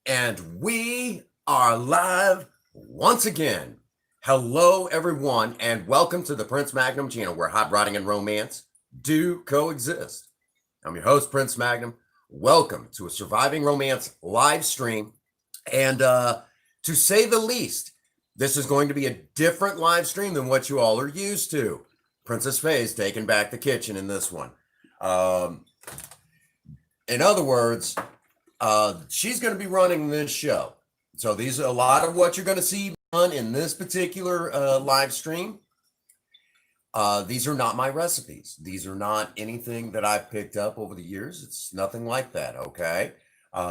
And we are live once again. Hello, everyone, and welcome to the Prince Magnum channel where hot rodding and romance do coexist. I'm your host, Prince Magnum. Welcome to a Surviving Romance live stream. And to say the least, this is going to be a different live stream than what you all are used to. Princess Fhaie's taking back the kitchen in this one. In other words, she's going to be running this show. So these are a lot of what you're going to see done in this particular live stream. These are not my recipes. These are not anything that I've picked up over the years. It's nothing like that, okay?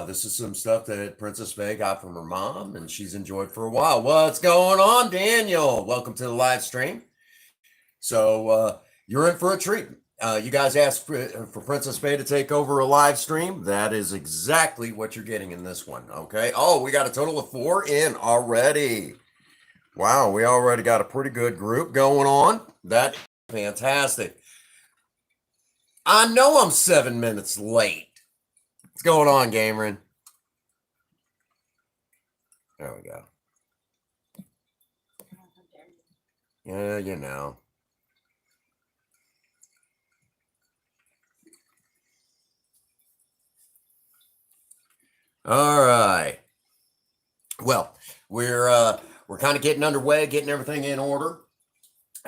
This is some stuff that Princess Fhaie got from her mom, and she's enjoyed for a while. What's going on, Daniel? Welcome to the live stream. So you're in for a treat. You guys asked for Princess Fhaie to take over a live stream. That is exactly what you're getting in this one, okay? Oh, we got a total of 4 in already. Wow, we already got a pretty good group going on. That's fantastic. I know I'm 7 minutes late. What's going on, Gamerin? There we go. Yeah, you know. All right. Well, we're kind of getting underway, getting everything in order.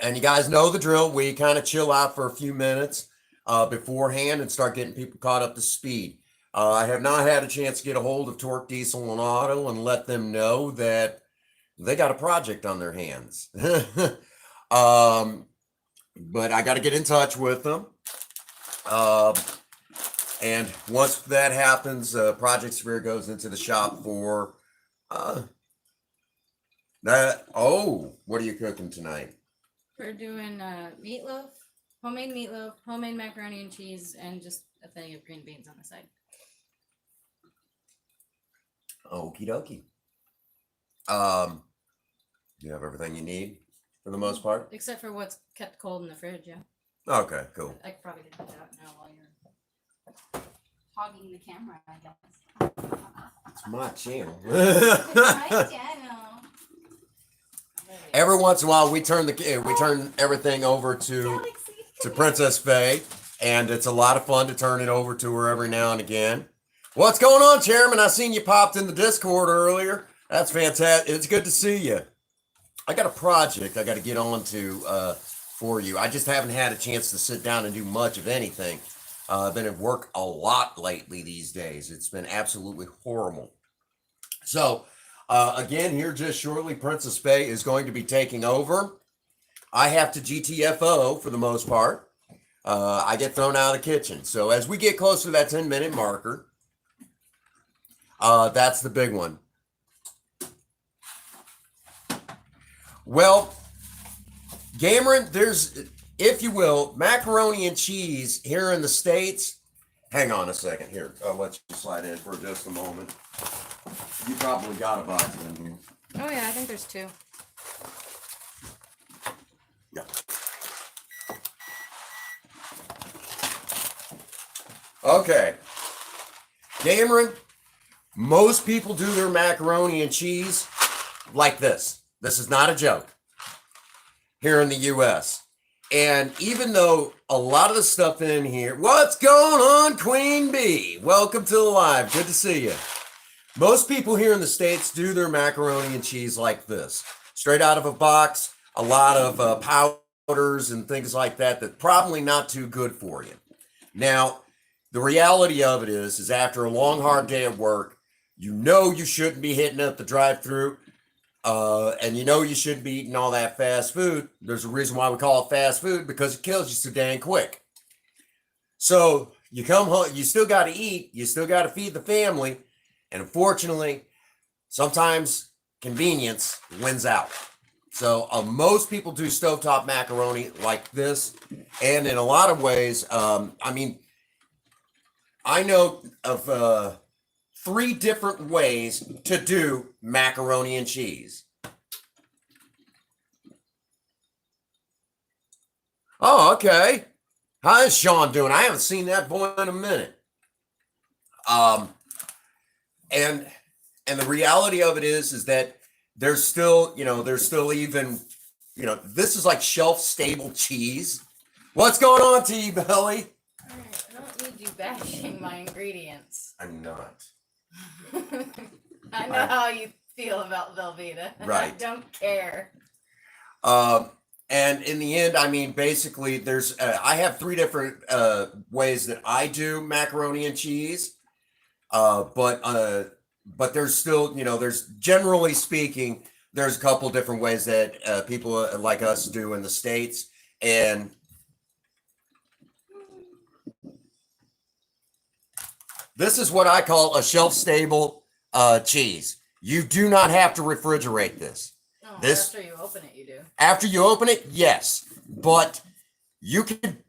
And you guys know the drill. We kind of chill out for a few minutes beforehand and start getting people caught up to speed. I have not had a chance to get a hold of Torque Diesel and Auto and let them know that they got a project on their hands. But I got to get in touch with them. And once that happens, Project Severe goes into the shop for that. Oh, what are you cooking tonight? We're doing meatloaf, homemade macaroni and cheese, and just a thing of green beans on the side. Okie dokie. You have everything you need for the most part? Except for what's kept cold in the fridge, yeah. Okay, cool. I could probably get that out now while you're hogging the camera, I guess. It's my channel. My channel. Every once in a while, we turn everything over to Princess Fhaie, and it's a lot of fun to turn it over to her every now and again. What's going on, Chairman? I seen you popped in the Discord earlier. That's fantastic. It's good to see you. I got a project I got to get on to for you. I just haven't had a chance to sit down and do much of anything. I've been at work a lot lately these days. It's been absolutely horrible. So, again, here just shortly, Princess Fhaie is going to be taking over. I have to GTFO for the most part. I get thrown out of the kitchen. So as we get closer to that 10-minute marker, that's the big one. Well, Gamerin, there's, if you will, macaroni and cheese here in the States. Hang on a second here. I'll let you slide in for just a moment. You probably got a box in here. Oh yeah, I think there's 2. Yeah. Okay. Gamerin, most people do their macaroni and cheese like this. This is not a joke. Here in the US. And even though a lot of the stuff in here, what's going on, Queen Bee? Welcome to the live. Good to see you. Most people here in the States do their macaroni and cheese like this. Straight out of a box, a lot of powders and things like that that's probably not too good for you. Now, the reality of it is after a long, hard day at work, you know you shouldn't be hitting up the drive-thru, and you know you shouldn't be eating all that fast food. There's a reason why we call it fast food, because it kills you so dang quick. So you come home, you still got to eat, you still got to feed the family, and unfortunately, sometimes convenience wins out. So most people do stovetop macaroni like this, and in a lot of ways, I mean, I know of 3 different ways to do macaroni and cheese. Oh, okay. How is Sean doing? I haven't seen that boy in a minute. And And the reality of it is that there's still, even, this is like shelf stable cheese. What's going on, T-Belly? Alright, I don't need you bashing my ingredients. I'm not. I know how you feel about Velveeta. Right. I don't care. And in the end, I mean, basically, there's I have 3 different ways that I do macaroni and cheese. But there's still, there's generally speaking, there's a couple different ways that people like us do in the States. And this is what I call a shelf-stable cheese. You do not have to refrigerate this. No, This- after you open it, you do. After you open it, yes. But you can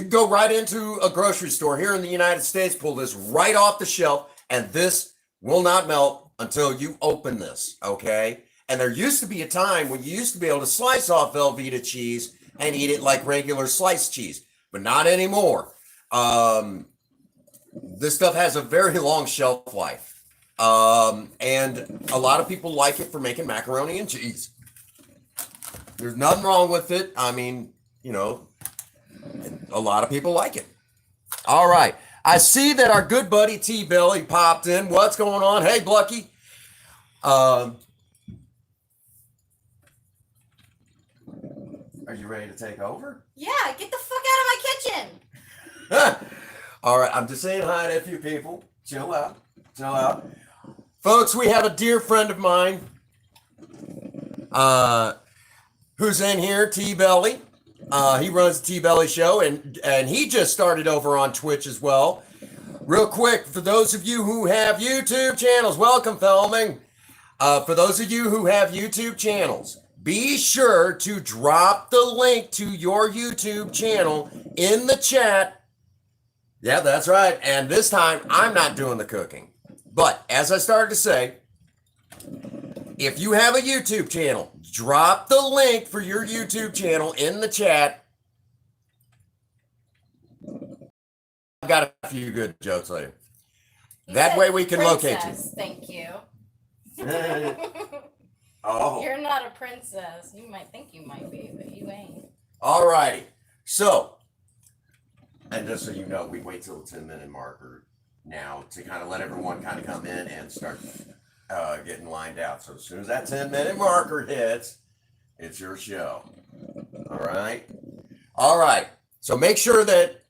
go right into a grocery store here in the United States, pull this right off the shelf, and this will not melt until you open this, okay? And there used to be a time when you used to be able to slice off Velveeta cheese and eat it like regular sliced cheese, but not anymore. This stuff has a very long shelf life. And a lot of people like it for making macaroni and cheese. There's nothing wrong with it. I mean, a lot of people like it. All right. I see that our good buddy T-Belly popped in. What's going on? Hey, Blucky. Are you ready to take over? Yeah, get the fuck out of my kitchen. All right. I'm just saying hi to a few people. Chill out. Chill out. Folks, we have a dear friend of mine who's in here, T-Belly. He runs the T-Belly Show, and he just started over on Twitch as well. Real quick, for those of you who have YouTube channels, welcome, Felming. For those of you who have YouTube channels, be sure to drop the link to your YouTube channel in the chat. Yeah, that's right. And this time, I'm not doing the cooking. But as I started to say, if you have a YouTube channel, drop the link for your YouTube channel in the chat. I've got a few good jokes later. That way we can locate you. Thank you. Oh, You're not a princess. You might think you might be, but you ain't. all righty. So, and just so you know, we wait till the 10-minute marker now to kind of let everyone kind of come in and start getting lined out. So as soon as that 10-minute marker hits, it's your show. All right. All right. So make sure that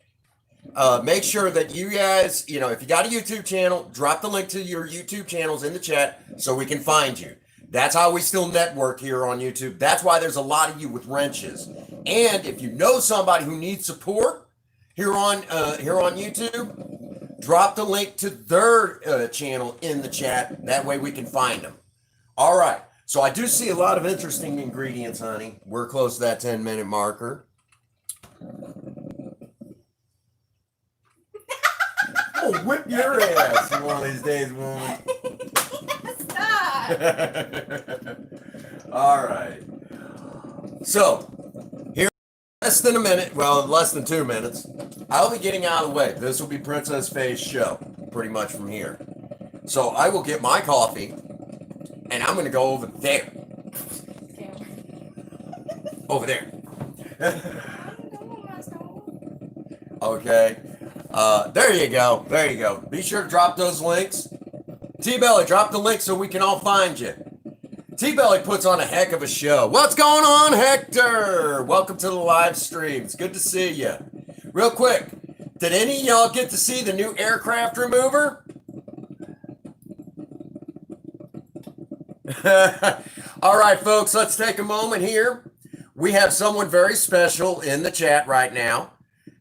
you guys, if you got a YouTube channel, drop the link to your YouTube channels in the chat so we can find you. That's how we still network here on YouTube. That's why there's a lot of you with wrenches. And if you know somebody who needs support here on YouTube, drop the link to their channel in the chat. That way we can find them. All right. So I do see a lot of interesting ingredients, honey. We're close to that 10-minute marker. Oh, whip your ass one of these days, woman. Stop. All right. So, here, less than a minute, well, less than 2 minutes, I'll be getting out of the way. This will be Princess Fhaie's show, pretty much from here. So, I will get my coffee, and I'm going to go over there. Over there. Okay. There you go. There you go. Be sure to drop those links. T-Belly, drop the link so we can all find you. T-Belly puts on a heck of a show. What's going on, Hector? Welcome to the live stream. It's good to see you. Real quick, did any of y'all get to see the new aircraft remover? All right, folks, let's take a moment here. We have someone very special in the chat right now.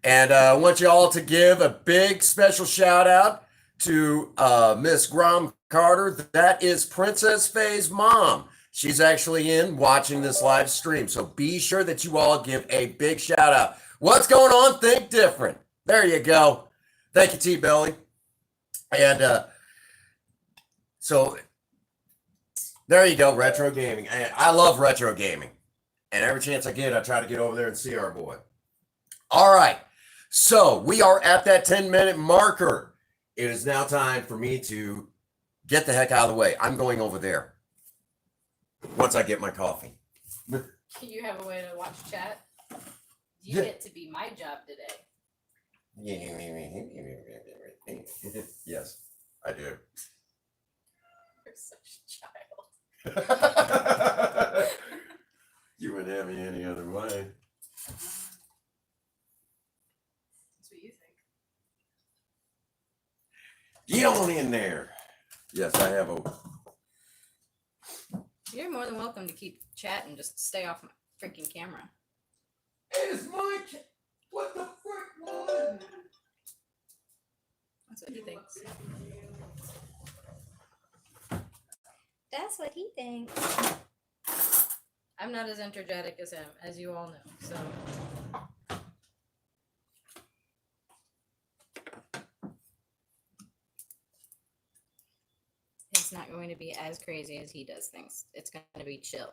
And I want you all to give a big special shout out to Miss Grom Carter. That is Princess Fhaie's mom. She's actually in watching this live stream. So be sure that you all give a big shout out. What's going on? Think different. There you go. Thank you, T-Belly. And so there you go, retro gaming. I love retro gaming. And every chance I get, I try to get over there and see our boy. All right. So we are at that 10-minute marker. It is now time for me to Get the heck out of the way. I'm going over there. Once I get my coffee. You have a way to watch chat? You Yeah. get to be my job today. Yes, I do. You're such a child. You wouldn't have me any other way. That's what you think. Get on in there. Yes, I have a. You're more than welcome to keep chatting. Just stay off my freaking camera. It's my. What the frick, woman? That's what he thinks. That's what he thinks. I'm not as energetic as him, as you all know. So. It's not going to be as crazy as he does things. It's going to be chill.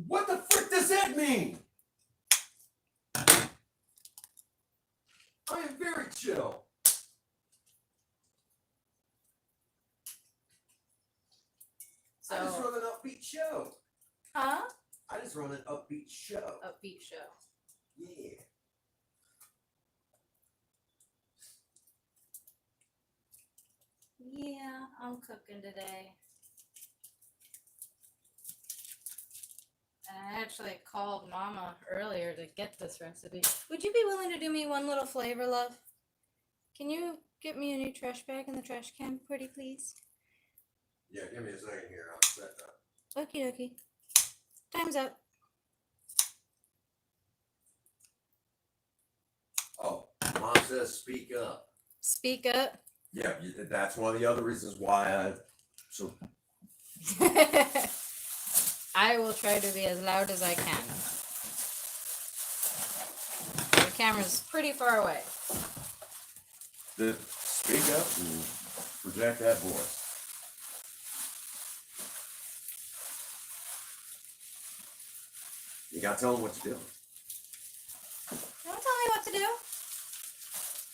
What the frick does that mean? I am very chill. So, I just run an upbeat show. huh? I just run an upbeat show. Upbeat show. Yeah. Yeah, I'm cooking today. I actually called Mama earlier to get this recipe. Would you be willing to do me one little flavor, love? Can you get me a new trash bag in the trash can, pretty please? Yeah, give me a second here. I'll set that. Okie dokie. Time's up. Oh, Mom says speak up. Speak up. Yeah, that's one of the other reasons why I. So I will try to be as loud as I can. The camera's pretty far away. Speak up and project that voice. You gotta tell them what to do. Don't tell me what to do.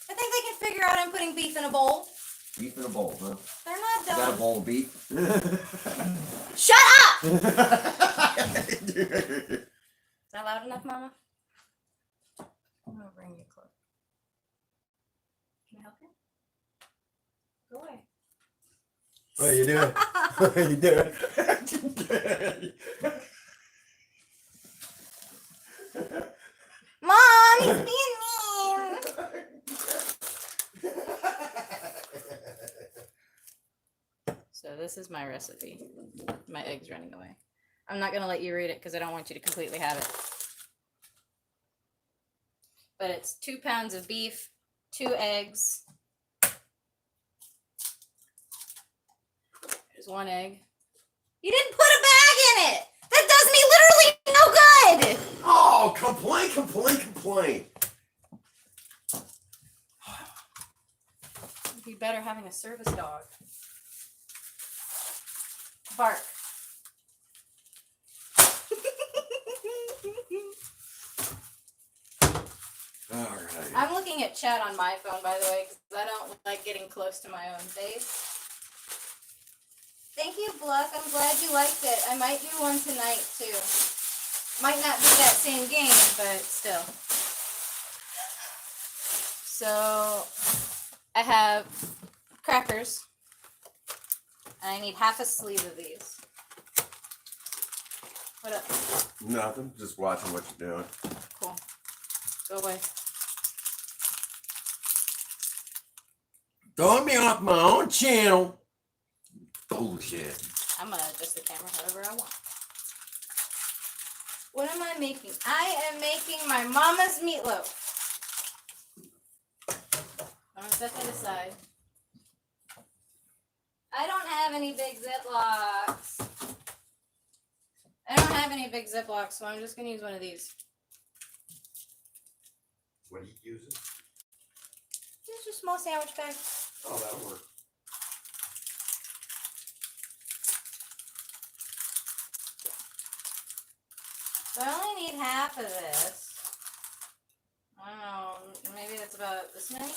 I think they can figure out I'm putting beef in a bowl. Beef in a bowl, huh? They're not Is that a dumb. bowl of beef? Shut up! Is that loud enough, Mama? I'm gonna bring you close. Can I help you? Go away. What are you doing? What are you doing? Mom, he's being mean. So this is my recipe. My egg's running away. I'm not gonna let you read it because I don't want you to completely have it. But it's 2 pounds of beef, 2 eggs. There's 1 egg. You didn't put a bag in it! That does me literally no good! Oh, complain. It'd be better having a service dog. Bark. All right. I'm looking at chat on my phone, by the way, because I don't like getting close to my own face. Thank you, Bluck. I'm glad you liked it. I might do one tonight, too. Might not be that same game, but still. So, I have crackers. And I need half a sleeve of these. What up? Nothing. Just watching what you're doing. Cool. Go away. Throwing me off my own channel. Bullshit. I'm gonna adjust the camera however I want. What am I making? I am making my mama's meatloaf. I'm gonna set that aside. I don't have any big Ziplocs. So I'm just gonna use one of these. What are you using? It's just a small sandwich bag. Oh, that'll work. So I only need half of this. I don't know, maybe that's about this many?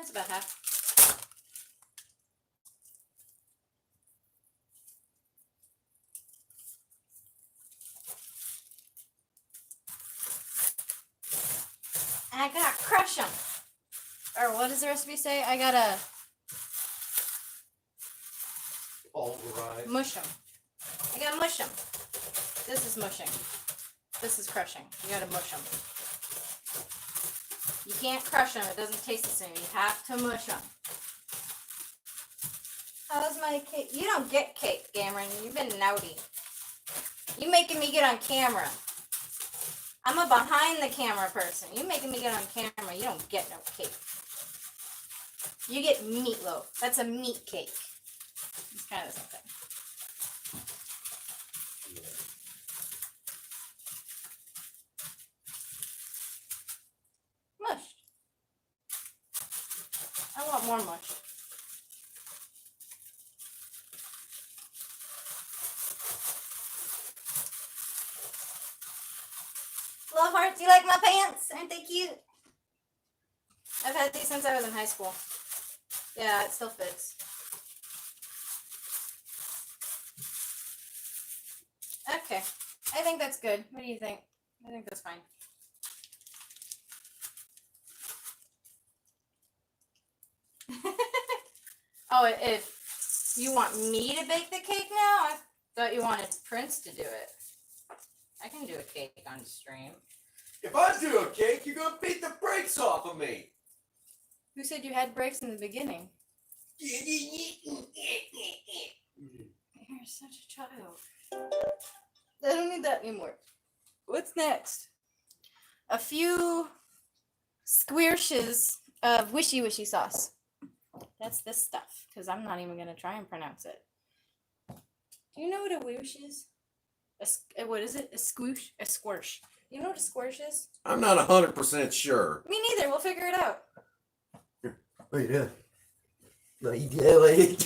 That's about half. And I gotta crush them. Or what does the recipe say? I gotta Pulverize. mush them. I gotta mush them. This is mushing. This is crushing. You gotta mush them. You can't crush them. It doesn't taste the same. You have to mush them. How's my cake? You don't get cake, Cameron. You've been naughty. You making me get on camera. I'm a behind the camera person. You making me get on camera. You don't get no cake. You get meatloaf. That's a meat cake. It's kind of the same thing. Mushed. I want more mush. Love hearts, you like my pants? Aren't they cute? I've had these since I was in high school. Yeah, it still fits. Okay. I think that's good. What do you think? I think that's fine. Oh, if you want me to bake the cake now? I thought you wanted Prince to do it. I can do a cake on stream. If I do a cake, you're gonna beat the brakes off of me. Who said you had breaks in the beginning? You're such a child. I don't need that anymore. What's next? A few squishes of wishy wishy sauce. That's this stuff, because I'm not even going to try and pronounce it. Do you know what a whoosh is? What is it? A squish? A squish. You know what a squish is? I'm not 100% sure. Me neither. We'll figure it out. Wait, yeah. No, you did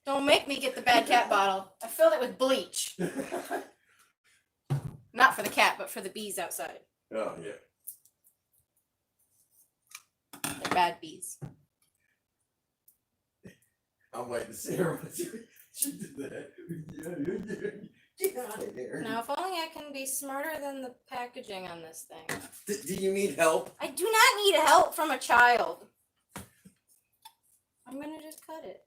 Don't make me get the bad cat bottle. I filled it with bleach. Not for the cat, but for the bees outside. Oh, yeah. They're bad bees. I'm waiting to see her when she did that. Get out of there. Now, if only I can be smarter than the packaging on this thing. Do you need help? I do not need help from a child. I'm gonna just cut it.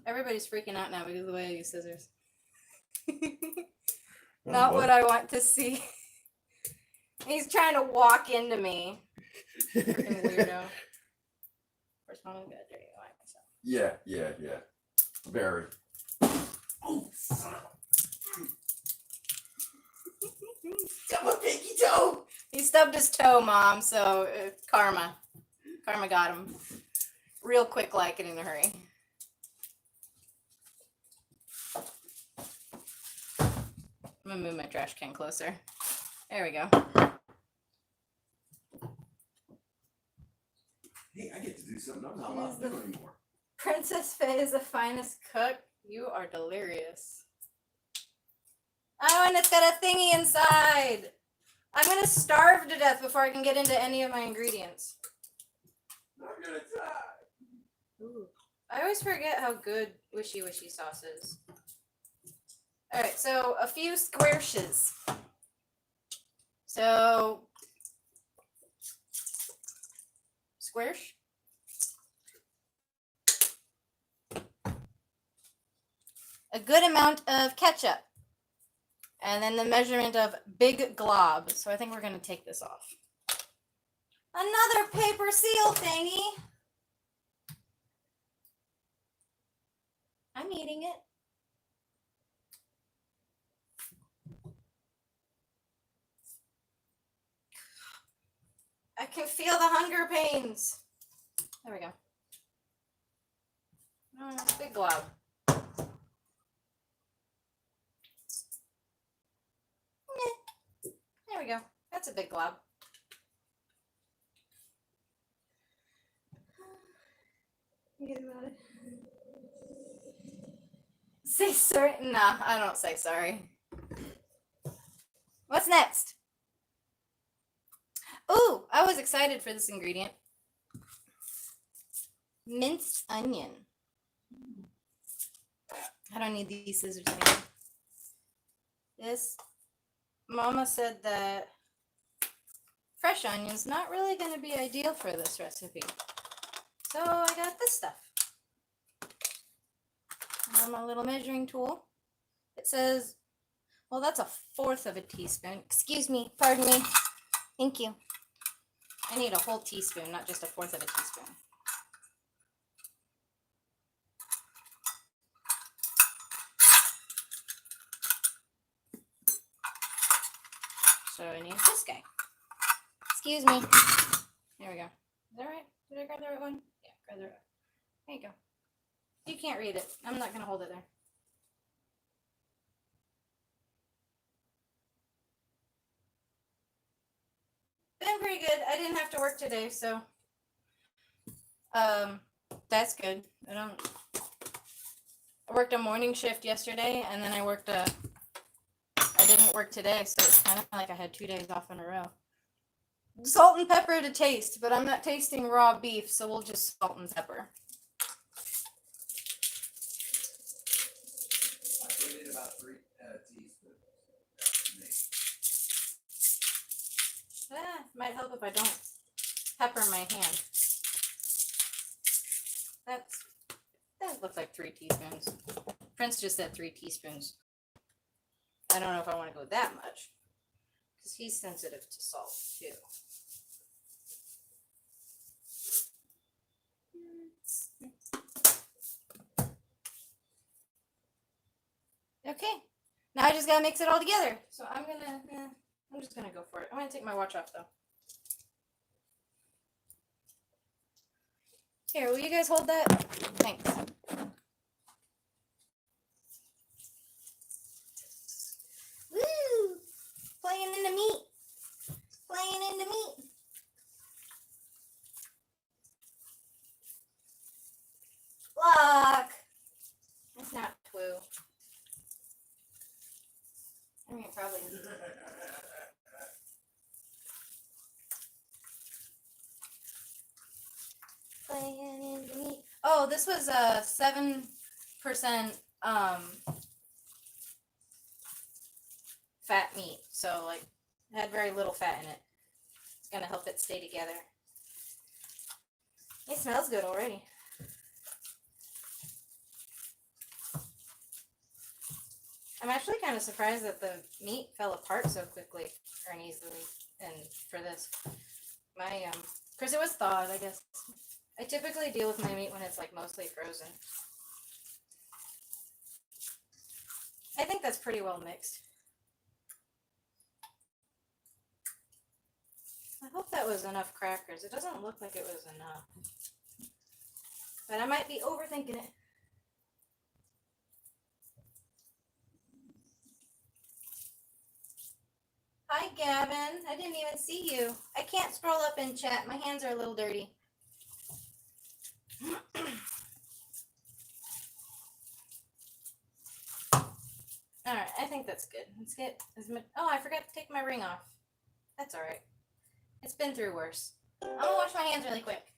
Everybody's freaking out now because of the way I use scissors. Not what I want to see. He's trying to walk into me. Fucking weirdo. First one, I'm gonna dirty like myself. Yeah. Very. Oh, son of got my pinky toe. He stubbed his toe, Mom, so karma. Karma got him. Real quick like and in a hurry. I'm gonna move my trash can closer. There we go. Hey, I get to do something I'm not allowed to do anymore. Princess Fhaie is the finest cook. You are delirious. Oh, and it's got a thingy inside. I'm gonna starve to death before I can get into any of my ingredients. I'm gonna die. Ooh. I always forget how good wishy wishy sauce is. Alright, so a few squishes. So squish. A good amount of ketchup. And then the measurement of big glob. So I think we're going to take this off. Another paper seal thingy. I'm eating it. I can feel the hunger pains. There we go. Big glob. There we go. That's a big glob. You guys about it? Say sorry. Nah, I don't say sorry. What's next? Ooh, I was excited for this ingredient. Minced onion. I don't need these scissors anymore. This, Mama said that fresh onion's not really going to be ideal for this recipe. So I got this stuff. And my little measuring tool. It says, well, that's 1/4 of a teaspoon. Excuse me, pardon me. Thank you. I need a whole teaspoon, not just 1/4 of a teaspoon. So I need this guy. Excuse me. There we go. Is that right? Did I grab the right one? Yeah, grab the right one. There you go. You can't read it. I'm not going to hold it there. Been pretty good. I didn't have to work today, so that's good. I worked a morning shift yesterday, and then I didn't work today, so it's kind of like I had 2 days off in a row. Salt and pepper to taste, but I'm not tasting raw beef, so we'll just salt and pepper. I put in about 3 teaspoons. Might help if I don't pepper my hand. That looks like 3 teaspoons. Prince just said 3 teaspoons. I don't know if I want to go that much, because he's sensitive to salt too. Okay, now I just gotta mix it all together. So I'm just gonna go for it. I'm gonna take my watch off though. Here, will you guys hold that? Thanks. Woo! Playing in the meat. Playing in the meat. Look! That's not twoo. I mean, probably. Playing in the meat. Oh, this was a 7% fat meat, so like it had very little fat in it. It's gonna help it stay together. It smells good already. I'm actually kind of surprised that the meat fell apart so quickly and easily. And for this, because it was thawed, I guess. I typically deal with my meat when it's like mostly frozen. I think that's pretty well mixed. I hope that was enough crackers. It doesn't look like it was enough. But I might be overthinking it. Hi, Gavin. I didn't even see you. I can't scroll up in chat. My hands are a little dirty. Alright, I think that's good. Let's get as much. Oh, I forgot to take my ring off. That's alright. It's been through worse. I'm gonna wash my hands really quick.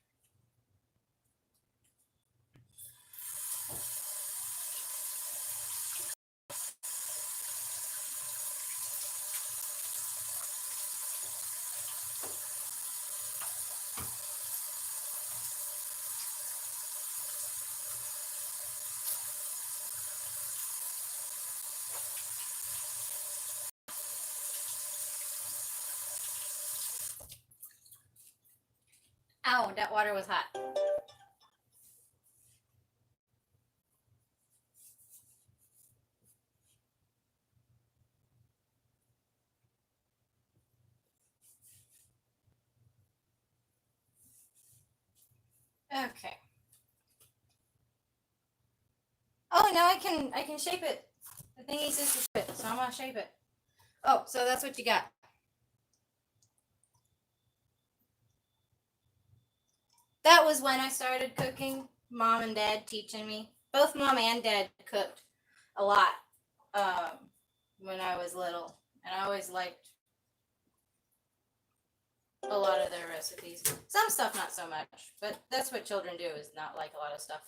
Ow, that water was hot. Okay. Oh, now I can shape it. The thingy says to shape it, so I'm gonna shape it. Oh, so that's what you got. That was when I started cooking. Mom and Dad teaching me. Both Mom and Dad cooked a lot when I was little, and I always liked a lot of their recipes. Some stuff not so much, but that's what children do, is not like a lot of stuff.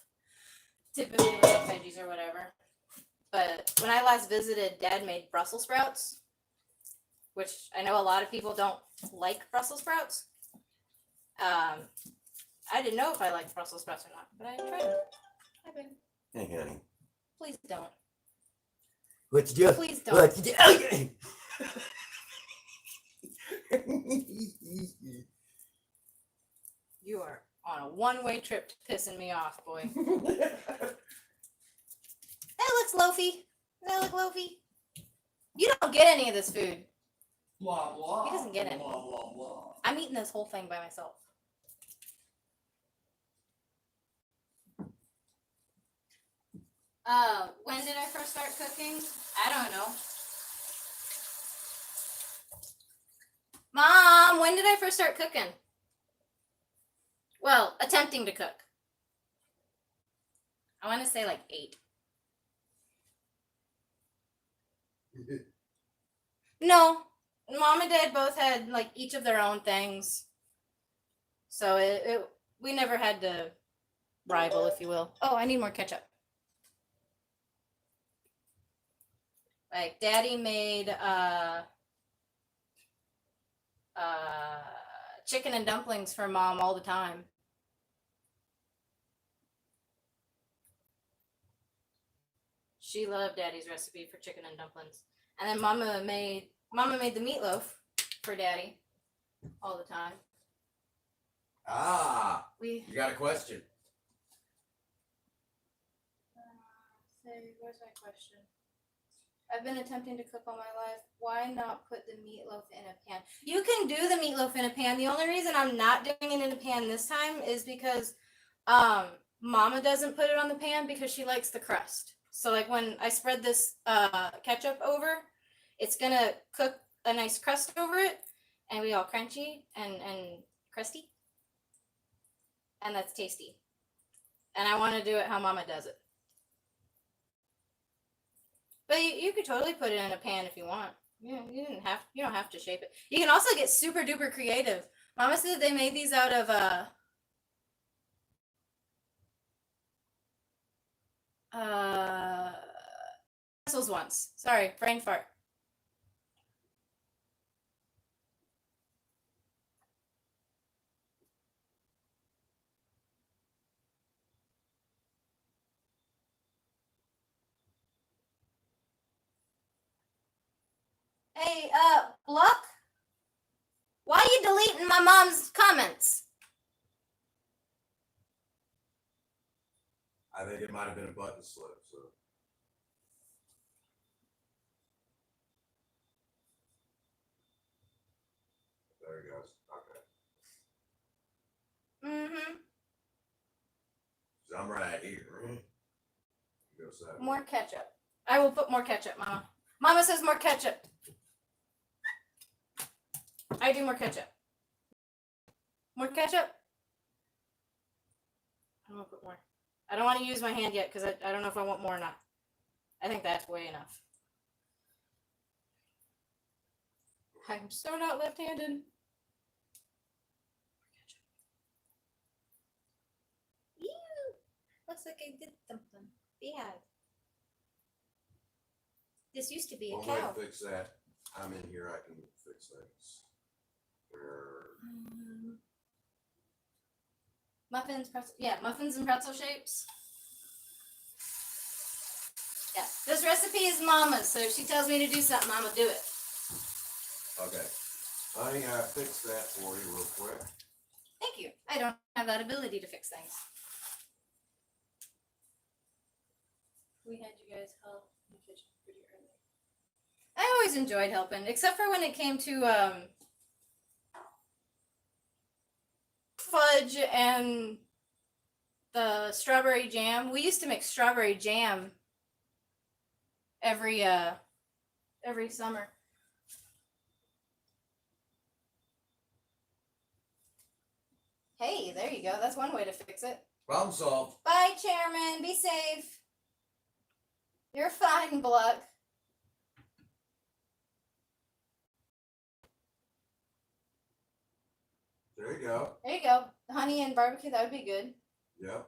Typically with veggies or whatever. But when I last visited, Dad made Brussels sprouts, which I know a lot of people don't like Brussels sprouts. I didn't know if I liked Brussels sprouts or not, but I tried them. Hi, baby. Hey, honey. Please don't. What you do? Please don't. What you do? Okay. You are on a one-way trip to pissing me off, boy. That looks loafy. Does that look loafy? You don't get any of this food. Blah blah. He doesn't get it. Blah blah blah. I'm eating this whole thing by myself. When did I first start cooking? I don't know. Mom, when did I first start cooking? Well, attempting to cook. I want to say like 8. No, Mom and Dad both had like each of their own things. So we never had to rival, if you will. Oh, I need more ketchup. Like Daddy made chicken and dumplings for Mom all the time. She loved Daddy's recipe for chicken and dumplings. And then Mama made the meatloaf for Daddy all the time. Ah, We you got a question? where's my question? I've been attempting to cook all my life. Why not put the meatloaf in a pan? You can do the meatloaf in a pan. The only reason I'm not doing it in a pan this time is because Mama doesn't put it on the pan because she likes the crust. So like when I spread this ketchup over, it's gonna cook a nice crust over it and be all crunchy and crusty. And that's tasty. And I want to do it how Mama does it. But you could totally put it in a pan if you want. Yeah, you don't have to shape it. You can also get super duper creative. Mama said they made these out of pretzels once. Sorry, brain fart. Hey, Bluck? Why are you deleting my mom's comments? I think it might have been a button slip. So there he goes. Okay. Mm-hmm. So I'm right here. Go side. More ketchup. I will put more ketchup, Mama. Mama says more ketchup. I do more ketchup. More ketchup? I'm gonna put more. I don't want to use my hand yet because I don't know if I want more or not. I think that's way enough. I'm so not left-handed. Ew! Looks like I did something bad. This used to be a One way cow. to fix that. I'm in here. I can fix things. Muffins, pretzel. Yeah, muffins and pretzel shapes. Yeah, this recipe is Mama's, so if she tells me to do something, I'm gonna do it. Okay. Honey, I fixed that for you real quick. Thank you. I don't have that ability to fix things. We had you guys help in the kitchen pretty early. I always enjoyed helping, except for when it came to fudge and the strawberry jam. We used to make strawberry jam every summer. Hey, there you go. That's one way to fix it. Problem solved. Bye, Chairman. Be safe. You're fine, Bluck. There you go. There you go. Honey and barbecue, that would be good. Yep.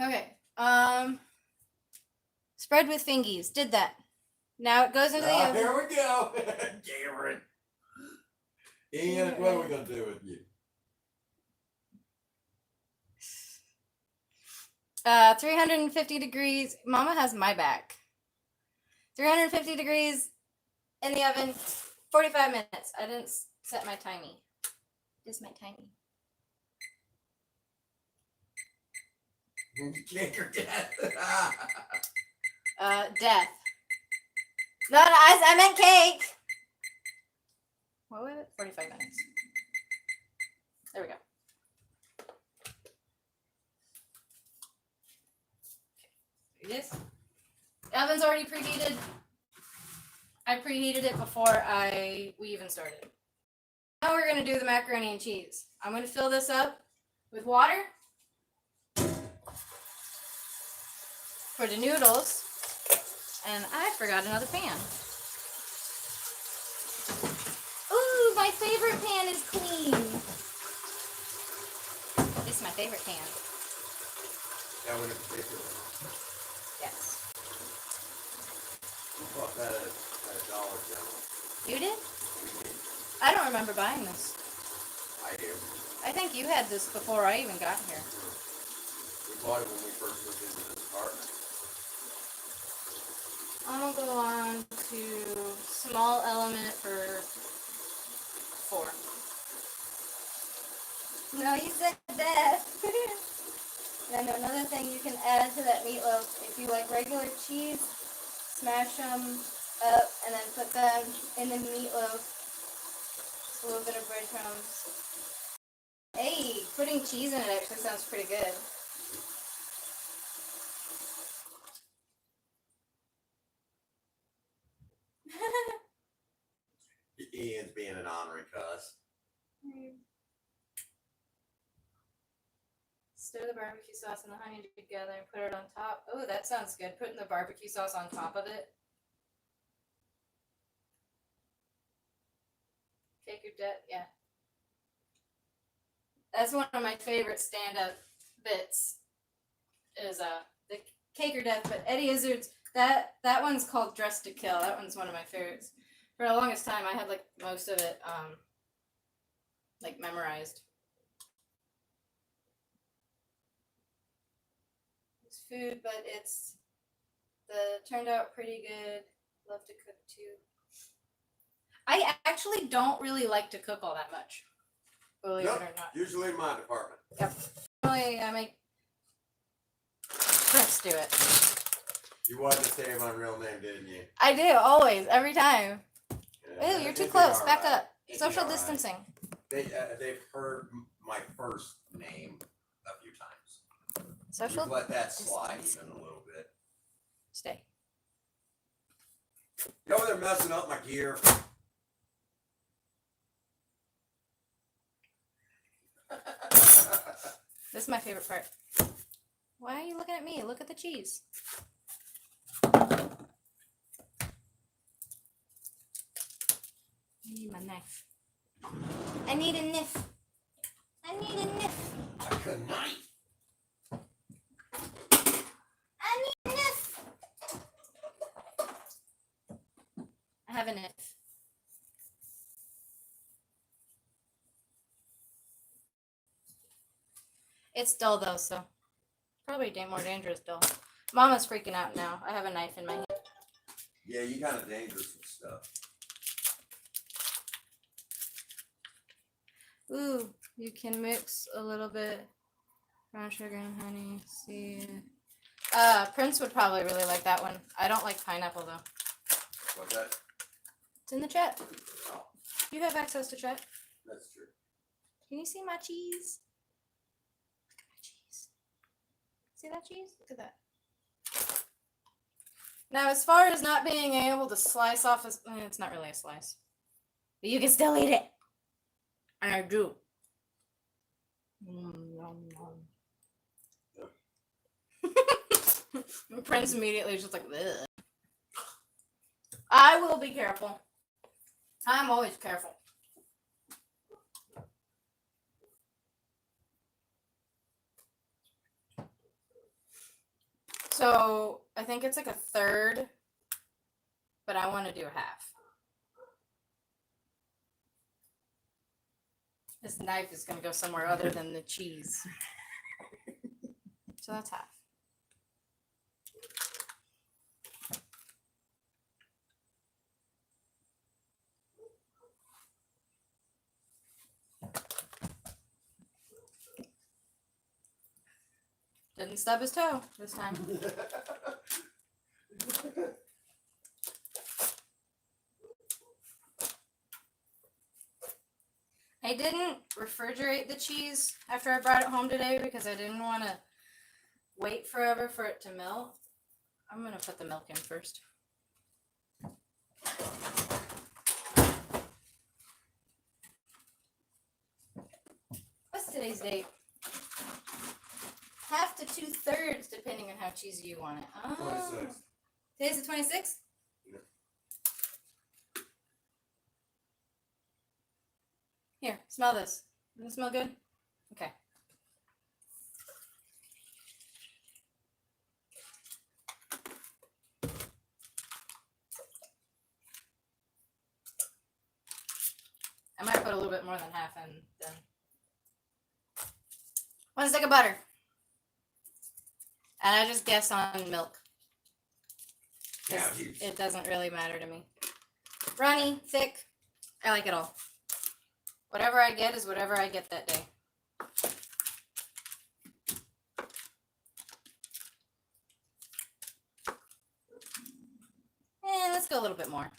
Okay. Spread with fingies. Did that. Now it goes into the oven. Here we go. Cameron. Ian, what are we going to do with you? 350 degrees. Mama has my back. 350 degrees in the oven. 45 minutes. I didn't set my timey. This is my timey. Cake or death? Death. No, I meant cake. What was it? 45 minutes. There we go. This. The oven's already preheated. I preheated it before we even started. Now we're going to do the macaroni and cheese. I'm going to fill this up with water for the noodles. And I forgot another pan. Ooh, my favorite pan is clean. This is my favorite pan. That one in particular. Yes. We bought that at Dollar General. You did? I don't remember buying this. I do. I think you had this before I even got here. We bought it when we first moved into this apartment. I'm gonna go on to small element for 4. No, you said that. And another thing you can add to that meatloaf, if you like regular cheese, smash them up and then put them in the meatloaf. Just a little bit of breadcrumbs. Hey, putting cheese in it actually sounds pretty good. Ian's being an ornery cuss. Stir the barbecue sauce and the honey together and put it on top. Oh, that sounds good. Putting the barbecue sauce on top of it. Cake or death, yeah. That's one of my favorite stand-up bits. Is the cake or death, but Eddie Izzard's that one's called Dressed to Kill. That one's one of my favorites. For the longest time, I had like most of it like memorized. It's food, but turned out pretty good. Love to cook too. I actually don't really like to cook all that much, believe it or not. Usually in my department. Yep. Normally I make Prince do it. You wanted to say my real name, didn't you? I do, always, every time. Yeah, Ooh, you're too it'd be close. all Back right. up. It'd be Social all right. distancing. They've heard my first name a few times. Social We've let that slide distance. even a little bit. Stay. You over there messing up my gear? This is my favorite part. Why are you looking at me? Look at the cheese. I need my knife. I need a knife. I need a knife. I could knife. I need a knife. I have a knife. It's dull though, so probably more dangerous dull. Mama's freaking out now. I have a knife in my hand. Yeah, you kind of dangerous with stuff. Ooh, you can mix a little bit brown sugar and honey. See, Prince would probably really like that one. I don't like pineapple though. What's that? It's in the chat. Oh, You have access to chat. that's true. Can you see my cheese? Look at my cheese. See that cheese? Look at that. Now, as far as not being able to slice off, it's not really a slice. But you can still eat it. And I do. Prince immediately is just like, ugh. I will be careful. I'm always careful. So I think it's like a third, but I want to do half. This knife is going to go somewhere other than the cheese. So that's half. Didn't stub his toe this time. I didn't refrigerate the cheese after I brought it home today because I didn't want to wait forever for it to melt. I'm going to put the milk in first. What's today's date? Half to 2/3, depending on how cheesy you want it. Oh. 26. Today's the 26th? Yeah. Here, smell this. Does it smell good? Okay. I might put a little bit more than half in then. 1 stick of butter. And I just guess on milk. Yeah, It doesn't really matter to me. Runny, thick, I like it all. Whatever I get is whatever I get that day. And let's go a little bit more.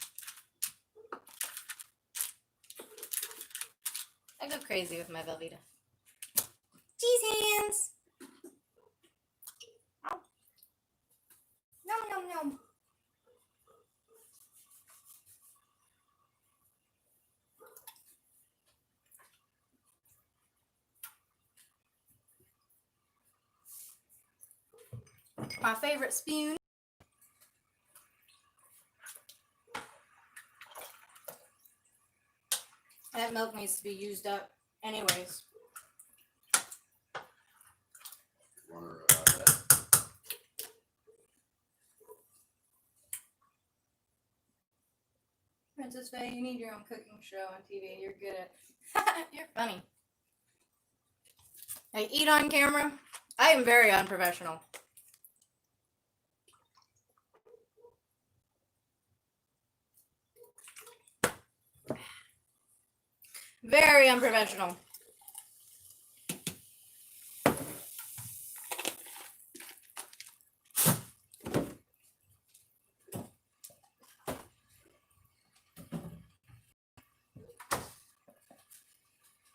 I go crazy with my Velveeta. Cheese hands! Ow. Nom nom nom. My favorite spoon. That milk needs to be used up anyways. Wonder about that. Princess Fhaie, you need your own cooking show on TV. You're good at You're funny. I eat on camera. I am very unprofessional. Very unprofessional.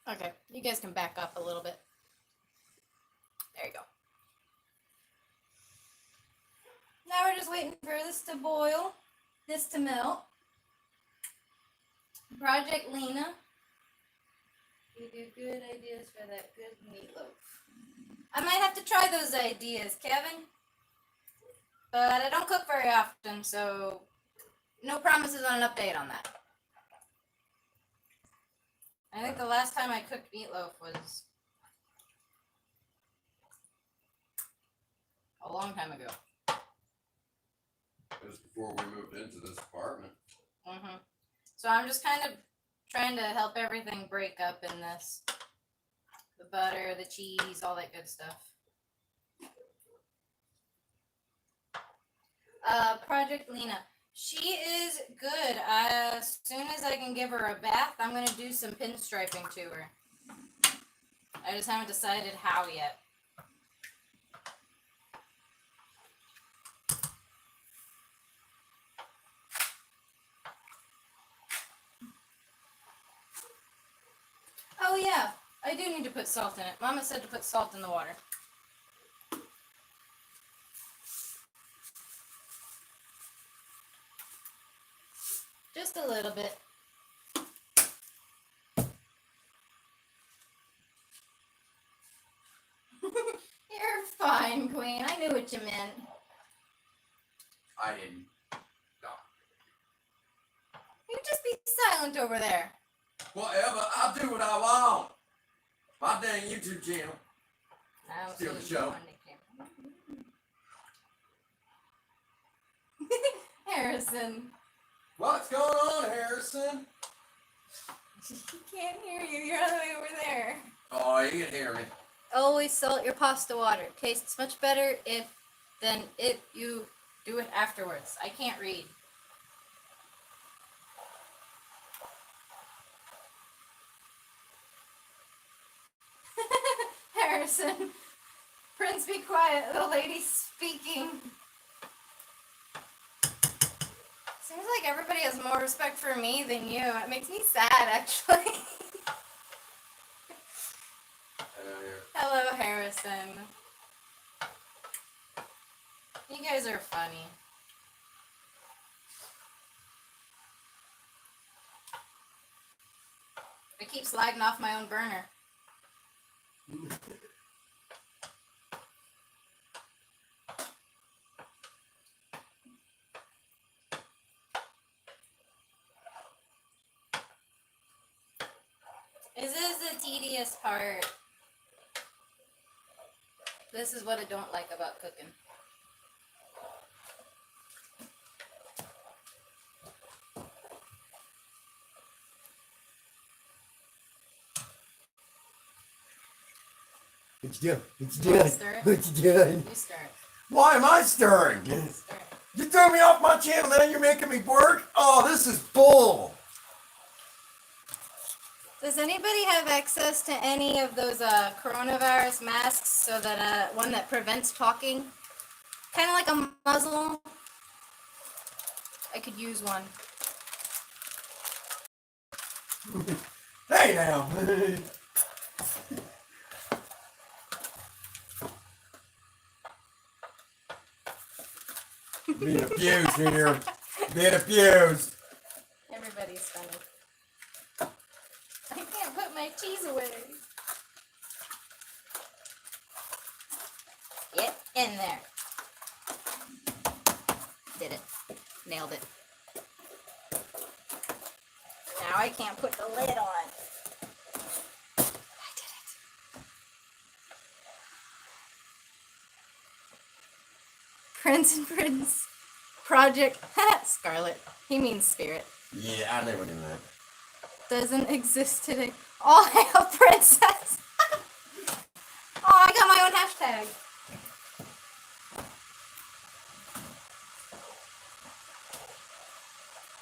Okay, you guys can back up a little bit. There you go. Now we're just waiting for this to boil, this to melt. Project Lena. You do good ideas for that good meatloaf. I might have to try those ideas, Kevin. But I don't cook very often, so no promises on an update on that. I think the last time I cooked meatloaf was a long time ago. It was before we moved into this apartment. Mm-hmm. So I'm just kind of trying to help everything break up in this. The butter, the cheese, all that good stuff. Project Lena. She is good. As soon as I can give her a bath, I'm going to do some pinstriping to her. I just haven't decided how yet. Oh yeah, I do need to put salt in it. Mama said to put salt in the water. Just a little bit. You're fine, Queen. I knew what you meant. I didn't. No. You just be silent over there. Whatever. I'll do what I want. My dang YouTube channel. I was Steal the gonna show. go on the camera. Harrison. What's going on, Harrison? He can't hear you. You're all the way over there. Oh, you can hear me. Always salt your pasta water. Tastes much better than if you do it afterwards. I can't read. Harrison. Prince, be quiet. The lady's speaking. Seems like everybody has more respect for me than you. It makes me sad, actually. Hello, Harrison. You guys are funny. I keep sliding off my own burner. This is the tedious part. This is what I don't like about cooking. What you doing? What you You doing? stir it? What you doing? You stir it. Why am I stirring? Stir it. You threw me off my channel, now you're making me work? Oh, this is bull. Does anybody have access to any of those coronavirus masks so that one that prevents talking? Kind of like a muzzle. I could use one. Hey now. Being abused here. Being abused. Everybody's funny. I can't put my cheese away. Get in there. Did it. Nailed it. Now I can't put the lid on. I did it. Prince and Prince. Project Scarlet. He means spirit. Yeah, I never knew that. Doesn't exist today. All hail princess. Oh, I got my own hashtag.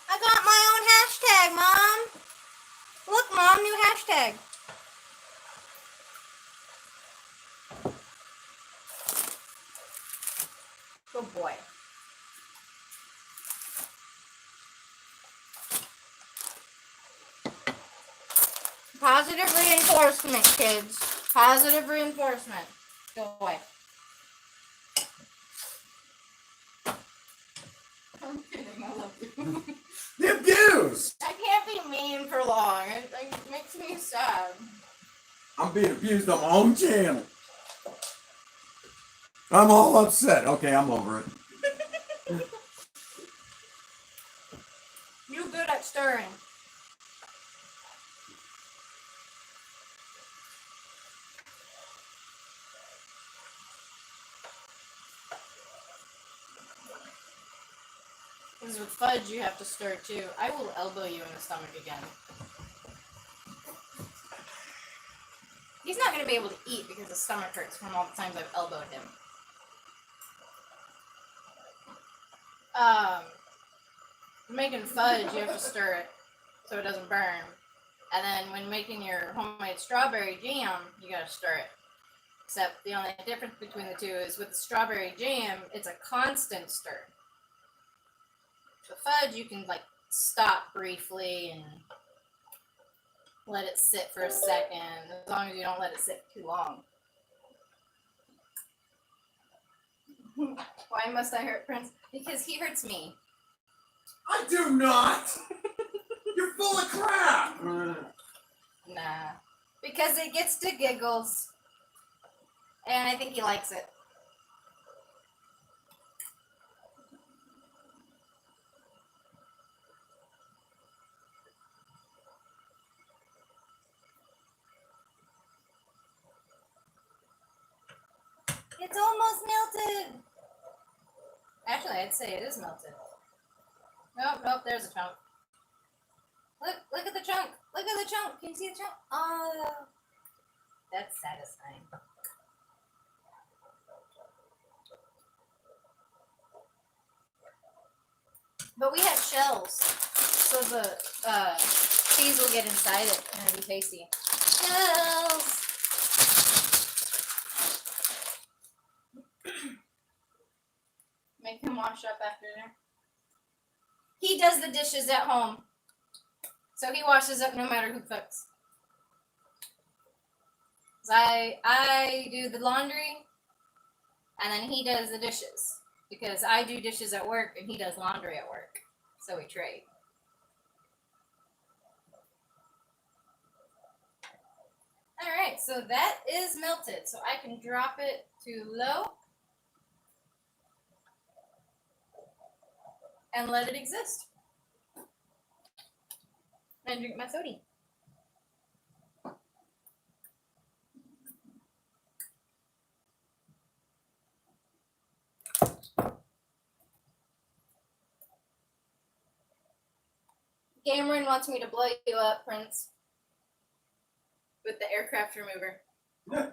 I got my own hashtag, Mom. Look, Mom, new hashtag. Good boy. Positive reinforcement, kids. Positive reinforcement. Go away. I'm kidding. I love you. The abused. I can't be mean for long. It makes me sad. I'm being abused on my own channel. I'm all upset. Okay, I'm over it. You good at stirring. Because with fudge, you have to stir too. I will elbow you in the stomach again. He's not going to be able to eat because his stomach hurts from all the times I've elbowed him. Making fudge, you have to stir it so it doesn't burn. And then when making your homemade strawberry jam, you gotta stir it. Except the only difference between the two is with the strawberry jam, it's a constant stir. The fudge, you can like stop briefly and let it sit for a second, as long as you don't let it sit too long. Why must I hurt Prince? Because he hurts me. I do not. You're full of crap. Nah. Because it gets to giggles. And I think he likes it. It's almost melted. Actually, I'd say it is melted. Nope, nope, there's a chunk. Look at the chunk. Look at the chunk. Can you see the chunk? Oh, that's satisfying. But we have shells, so the cheese will get inside it and it'll be tasty. Shells! Make him wash up after dinner. He does the dishes at home. So he washes up no matter who cooks. So I do the laundry and then he does the dishes. Because I do dishes at work and he does laundry at work. So we trade. Alright, so that is melted. So I can drop it to low. And let it exist. And drink my soda. Cameron wants me to blow you up, Prince. With the aircraft remover. Yeah.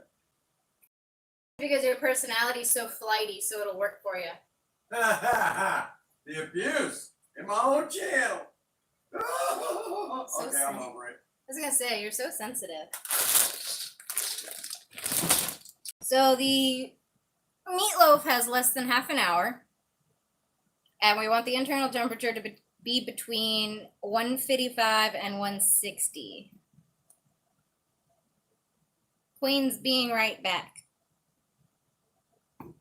Because your personality is so flighty, so it'll work for you. The abuse in my own channel. So Okay, I'm over it. I was gonna say, you're so sensitive. So the meatloaf has less than half an hour. And we want the internal temperature to be between 155 and 160. Queen's being right back.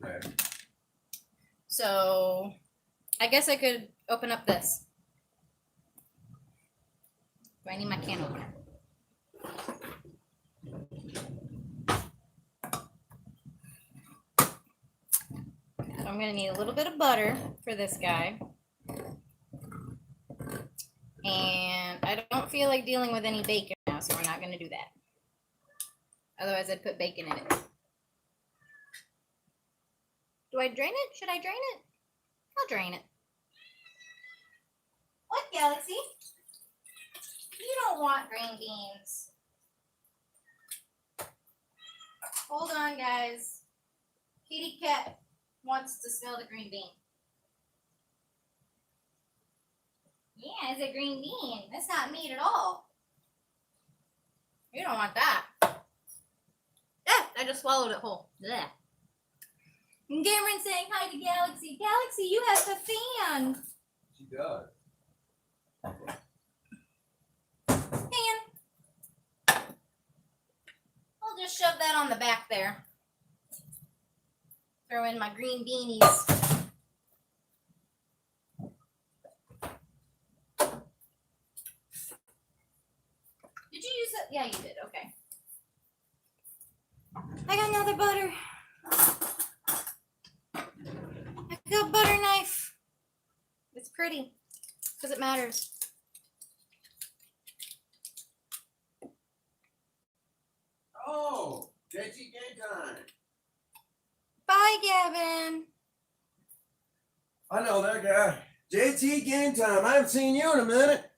Okay. So I guess I could open up this. Do I need my can opener? So I'm going to need a little bit of butter for this guy. And I don't feel like dealing with any bacon now, so we're not going to do that. Otherwise, I'd put bacon in it. Do I drain it? Should I drain it? I'll drain it. What, Galaxy? You don't want green beans. Hold on, guys. Kitty cat wants to smell the green bean. Yeah, it's a green bean. That's not meat at all. You don't want that. I just swallowed it whole. Blech. And Cameron saying hi to Galaxy. Galaxy, you have a fan. She does. Fan. I'll just shove that on the back there. Throw in my green beanies. Did you use it? Yeah, you did. Okay. I got another butter. I got a butter knife. It's pretty because it matters. Oh, JT game time. Bye, Gavin. I know that guy. JT game time. I haven't seen you in a minute.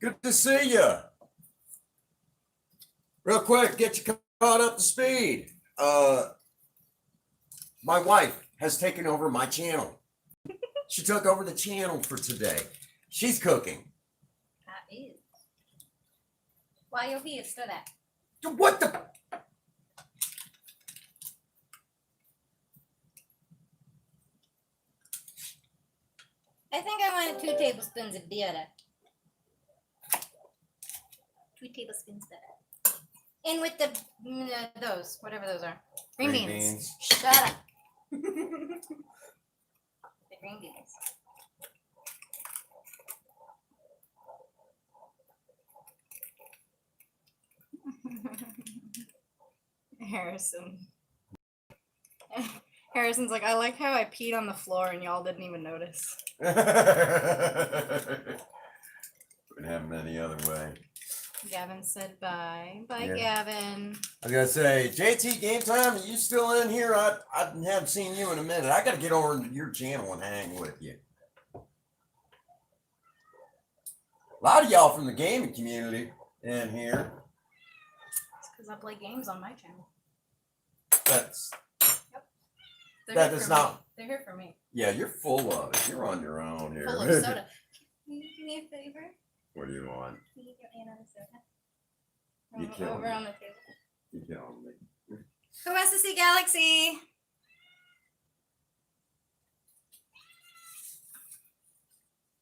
Good to see you. Real quick, get you caught up to speed. My wife has taken over my channel. She took over the channel for today. She's cooking. That is. Why you're here, so that. What the? I think I wanted 2 tablespoons of butter. 2 tablespoons butter. In with the those, whatever those are. Green beans. Shut up. The green beans. Harrison's like, I like how I peed on the floor and y'all didn't even notice. Would happen any other way. Gavin said bye. Bye, Yeah. Gavin. I was gonna say, JT game time. Are you still in here? I haven't seen you in a minute. I gotta get over to your channel and hang with you. A lot of y'all from the gaming community in here. It's because I play games on my channel. That's They're That here is for not- me. They're here for me. yeah, you're full of it. You're on your own here. Full of soda. Can you do me a favor? What do you want? Can you get me another soda? You killing Over me. on the table. You killing me. Who wants to see Galaxy?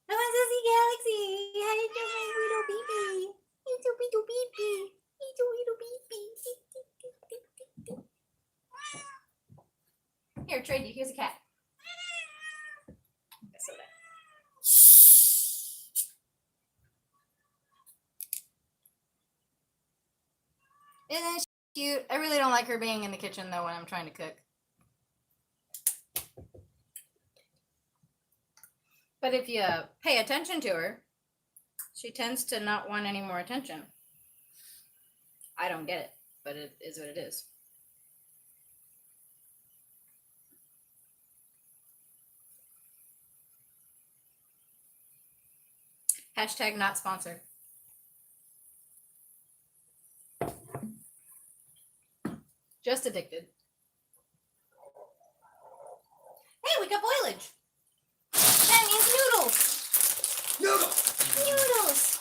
Who wants to see Galaxy? Hi, it's my little baby. It's a little baby. It's a little baby. Here, trade you. Here's a cat. A soda. Isn't she cute? I really don't like her being in the kitchen though when I'm trying to cook. But if you pay attention to her, she tends to not want any more attention. I don't get it, but it is what it is. Hashtag not sponsored. Just addicted. Hey, we got boilage. That means noodles. Noodles. Noodles.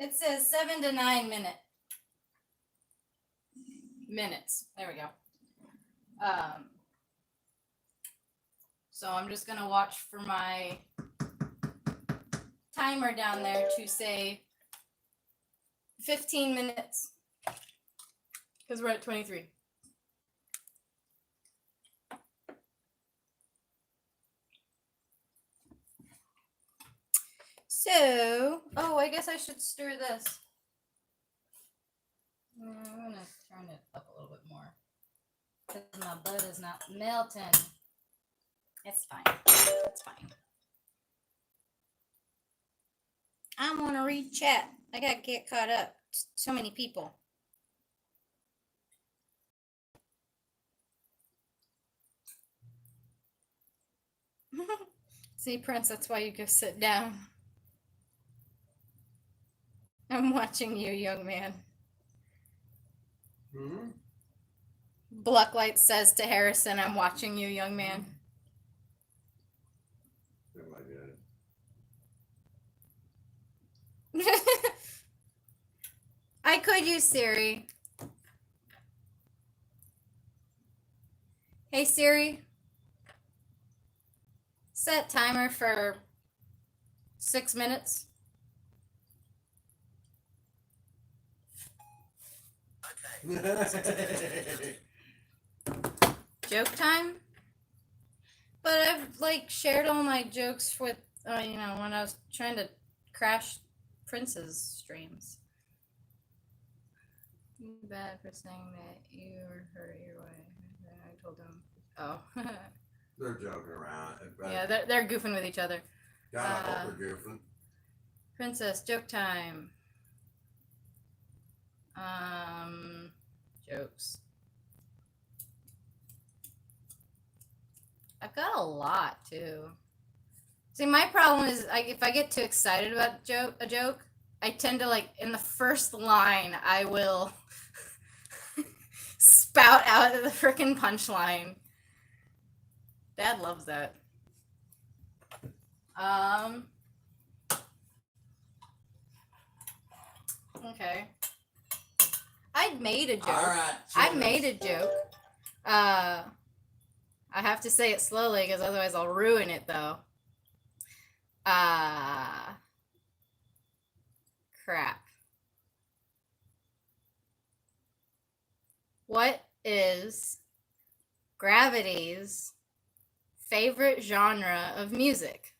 It says 7 to 9 minutes. There we go. So I'm just gonna watch for my timer down there to say 15 minutes because we're at 23. So, oh, I guess I should stir this. I'm gonna turn it up a little bit more because my butter is not melting. It's fine. It's fine. I want to read chat. I gotta get caught up. So many people. See, Prince, that's why you go sit down. I'm watching you, young man. Hmm? Blacklight says to Harrison, I'm watching you, young man. Am I good? I could use Siri. Hey Siri, set timer for 6 minutes. Joke time? But I've like shared all my jokes with, you know, when I was trying to crash Prince's streams. Too bad for saying that you hurt your way. I told him. Oh. They're joking around. Yeah, they're goofing with each other. God, I hope they're goofing. Princess, joke time. Jokes. I've got a lot too. See, my problem is if I get too excited about a joke, I tend to like in the first line I will spout out the freaking punchline. Dad loves that. Okay. I made a joke. All right. I made a joke. I have to say it slowly because otherwise I'll ruin it though. Crap. What is Gravity's favorite genre of music?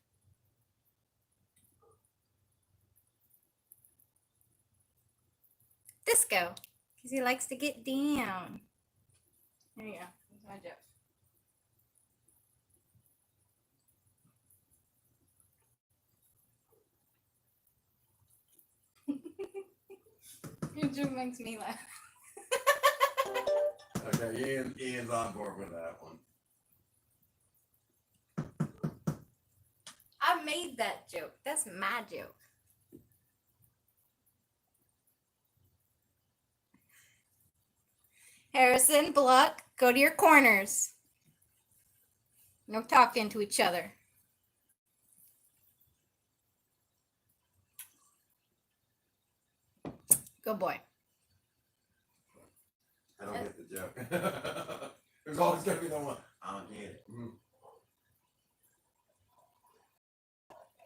Disco. Because he likes to get down. There you go. That's my joke. Your joke makes me laugh. Okay, Ian's on board with that one. I made that joke. That's my joke. Harrison, Bluck, go to your corners. No talking to each other. Good boy. I don't get the joke. There's always gonna be the one. I don't get it.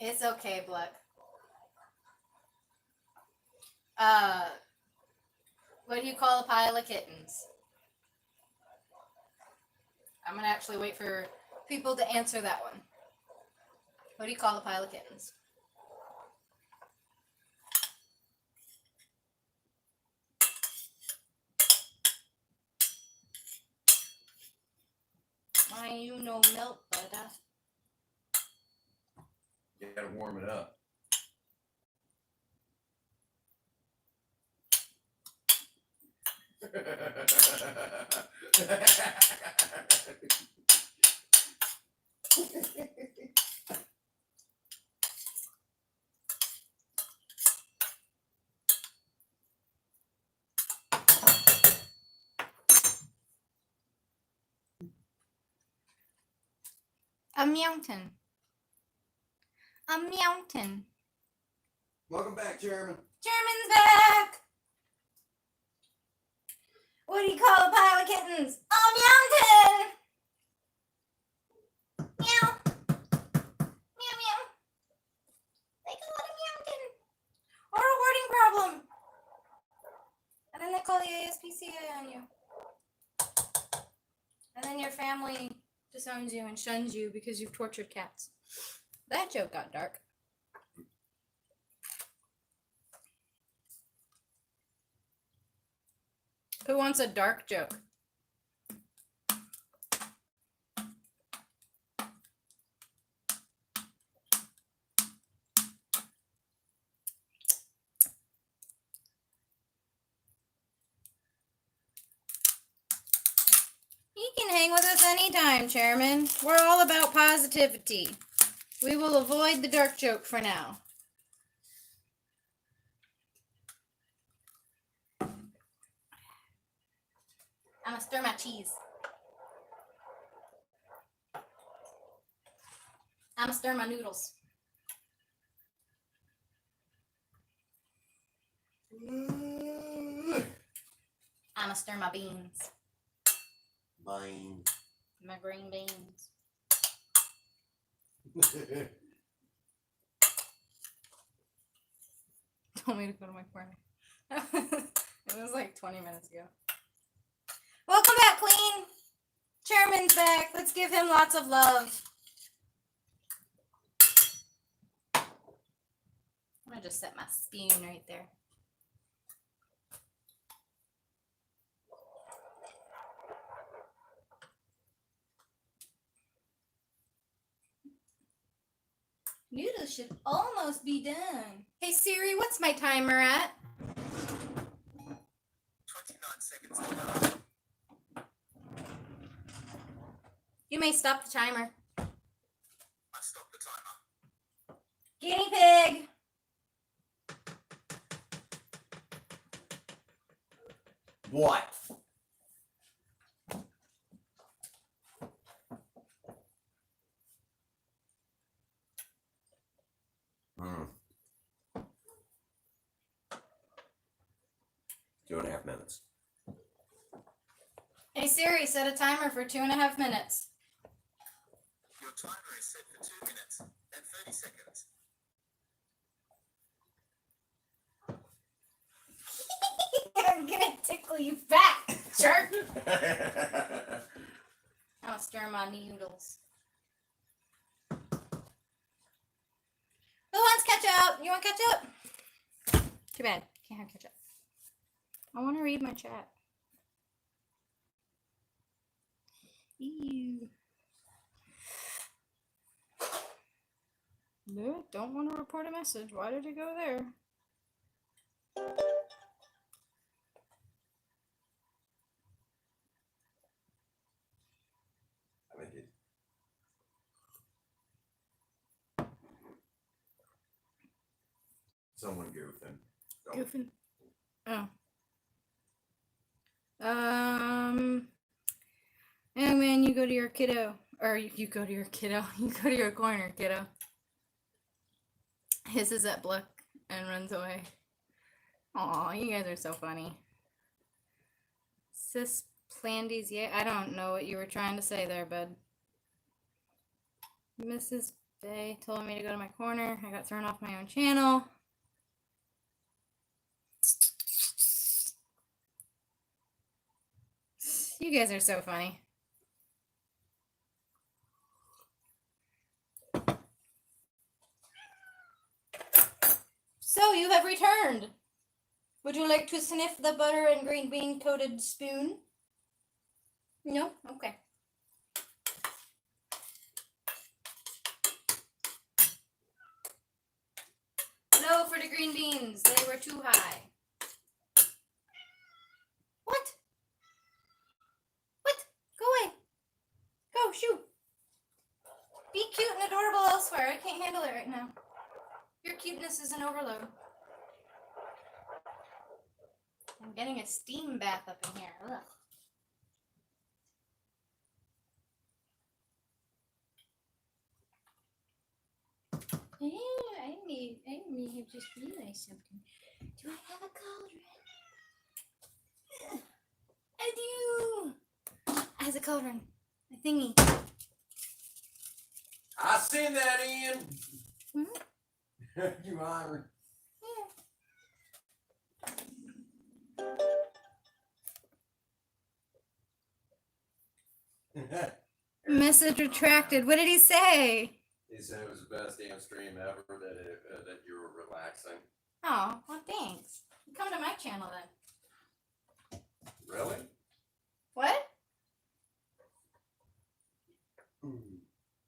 It's okay, Bluck. What do you call a pile of kittens? I'm gonna actually wait for people to answer that one. What do you call a pile of kittens? Why you know milk butter? You gotta warm it up. A mountain. A mountain. Welcome back, Chairman. German's back. What do you call a pile of kittens? A mountain. Meow. Meow meow. They call it a mountain. Or a wording problem. And then they call the ASPCA on you. And then your family disowns you and shuns you because you've tortured cats. That joke got dark. Who wants a dark joke? You can hang with us anytime, Chairman. We're all about positivity. We will avoid the dark joke for now. I'm gonna stir my cheese. I'm gonna stir my noodles. I'm gonna stir my beans. Mine. My green beans. Told me to go to my corner. It was like 20 minutes ago. Welcome back, Clean. Chairman's back. Let's give him lots of love. I'm gonna just set my spoon right there. Noodles should almost be done. Hey Siri, what's my timer at? 29 seconds to go. You may stop the timer. I stopped the timer. Guinea pig. What? Hmm. 2.5 minutes. Hey Siri, set a timer for 2.5 minutes. Your timer is set for 2 minutes and 30 seconds. I'm gonna tickle you back, jerk. I'm gonna stir my noodles. Who wants ketchup? You want ketchup? Too bad. Can't have ketchup. I want to read my chat. Ew. No, don't want to report a message. Why did it go there? I think it. Someone goofing. Don't. Goofing. Oh. And man, you go to your kiddo. Or you go to your kiddo. You go to your corner, kiddo. Hisses at Bluck and runs away. Aw, you guys are so funny. Sis Plandies, yeah, I don't know what you were trying to say there, bud. Mrs. Fhaie told me to go to my corner. I got thrown off my own channel. You guys are so funny. So you have returned. Would you like to sniff the butter and green bean coated spoon? No? Okay. No for the green beans. They were too high. What? What? Go away. Go, shoot. Be cute and adorable elsewhere. I can't handle it right now. Your cuteness is an overload. I'm getting a steam bath up in here. Ugh. I may have just realized something. Do I have a cauldron? I do. I have a cauldron. A thingy. I seen that, Ian. Hmm? You honored. Yeah. Message retracted. What did he say? He said it was the best damn stream ever. That you were relaxing. Oh, well, thanks. Come to my channel then. Really? What?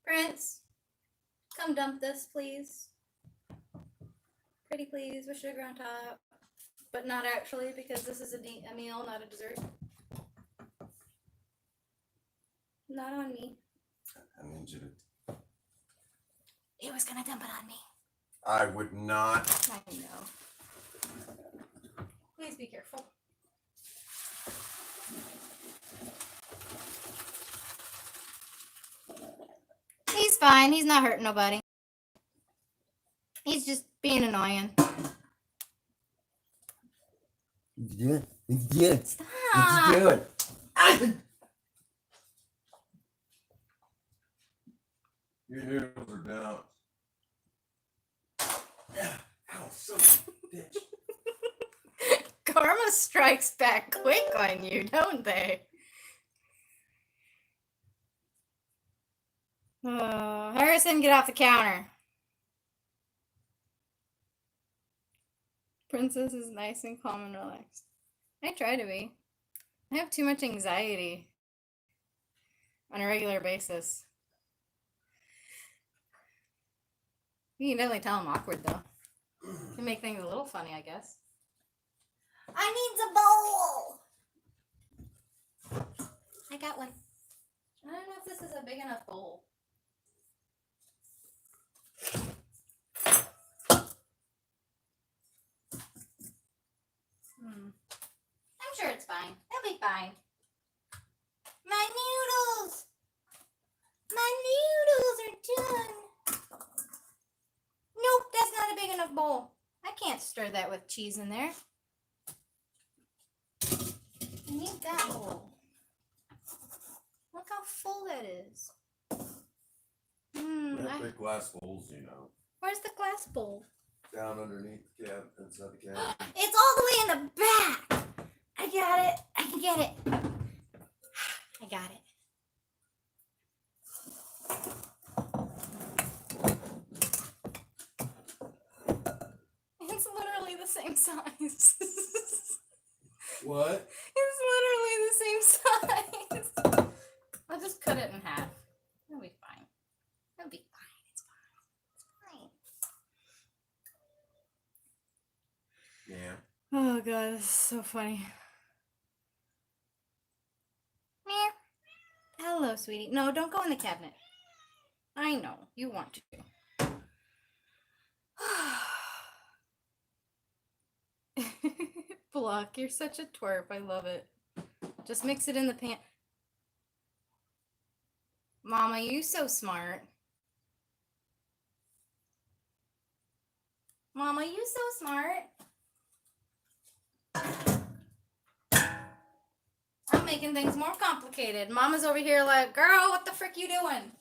Prince, come dump this, please. Pretty please, with sugar on top. But not actually, because this is a meal, not a dessert. Not on me. I need you to. He was gonna dump it on me. I would not. I know. Please be careful. He's fine. He's not hurting nobody. He's just being annoying. Yeah. Yeah. Stop. What you doing? Your noodles are down. Yeah. Ow, son of a bitch. Karma strikes back quick on you, don't they? Oh, Harrison, get off the counter. Princess is nice and calm and relaxed. I try to be. I have too much anxiety on a regular basis. You can definitely tell I'm awkward, though. Can make things a little funny, I guess. I need a bowl! I got one. I don't know if this is a big enough bowl. I'm sure it's fine. It'll be fine. My noodles! My noodles are done. Nope, that's not a big enough bowl. I can't stir that with cheese in there. I need that bowl. Look how full that is. We have big glass bowls, you know. Where's the glass bowl? Down underneath the cab, inside the cab. It's all the way in the back. I got it. I can get it. I got it. It's literally the same size. What? It's literally the same size. I'll just cut it in half. It'll be fine. It'll be fine. It's fine. It's fine. Yeah. Oh god, this is so funny. Meow. Hello, sweetie. No, don't go in the cabinet. I know you want to. Block, you're such a twerp. I love it. Just mix it in the pan. Mama, you so smart. Mama, you so smart. I'm making things more complicated. Mama's over here like, girl, what the frick you doing?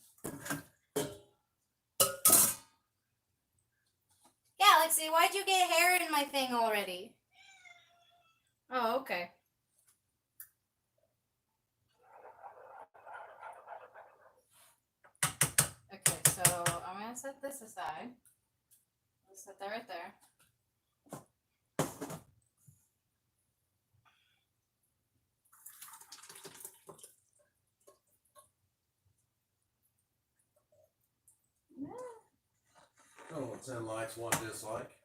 Galaxy, why'd you get hair in my thing already? Oh, okay. Okay, so I'm gonna set this aside. I'll set that right there. Oh, 10 likes, 1 dislike.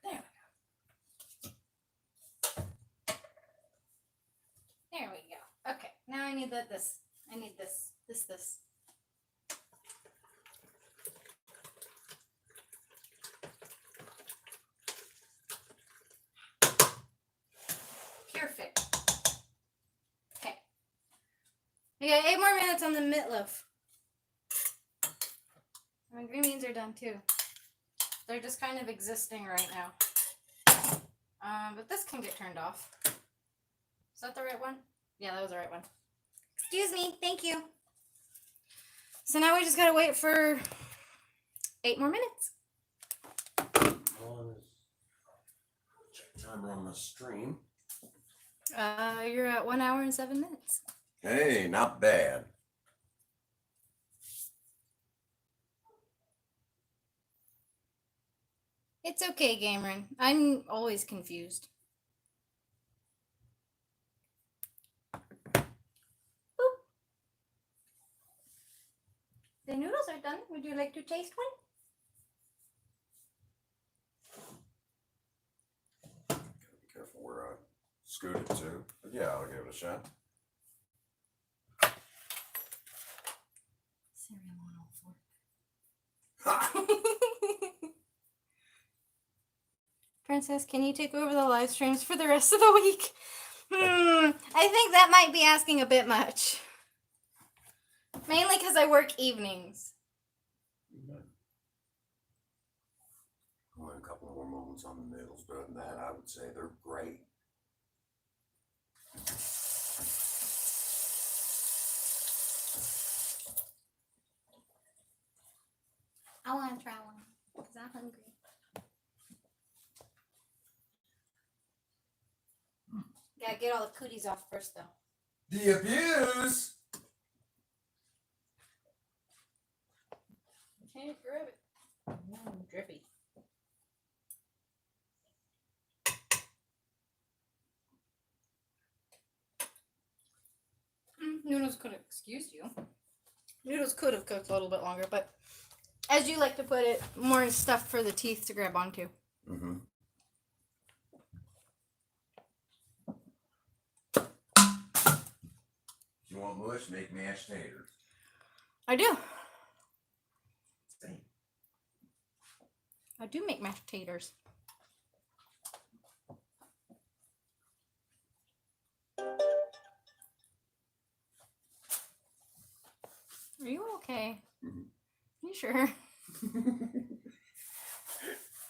There we go. Okay, now I need this. I need this. Perfect. Okay. We got 8 more minutes on the meatloaf. My green beans are done too. They're just kind of existing right now. But this can get turned off. Is that the right one? Yeah, that was the right one. Excuse me. Thank you. So now we just gotta wait for 8 more minutes. Check timer on the stream. You're at 1 hour and 7 minutes. Hey, not bad. It's okay, Cameron. I'm always confused. Boop. The noodles are done. Would you like to taste one? Gotta be careful where I scoot it to. But yeah, I'll give it a shot. Cereal on all 4. Princess, can you take over the live streams for the rest of the week? I think that might be asking a bit much. Mainly because I work evenings. Only a couple more moments on the noodles, but other than that, I would say they're great. I want to try one because I'm hungry. Gotta get all the cooties off first, though. The abuse. Can't grab it. Drippy. Noodles could have excused you. Noodles could have cooked a little bit longer, but as you like to put it, more stuff for the teeth to grab onto. Mm-hmm. If you want mush, make mashed taters. I do. Same. I do make mashed taters. Are you okay? Mhm. You sure? I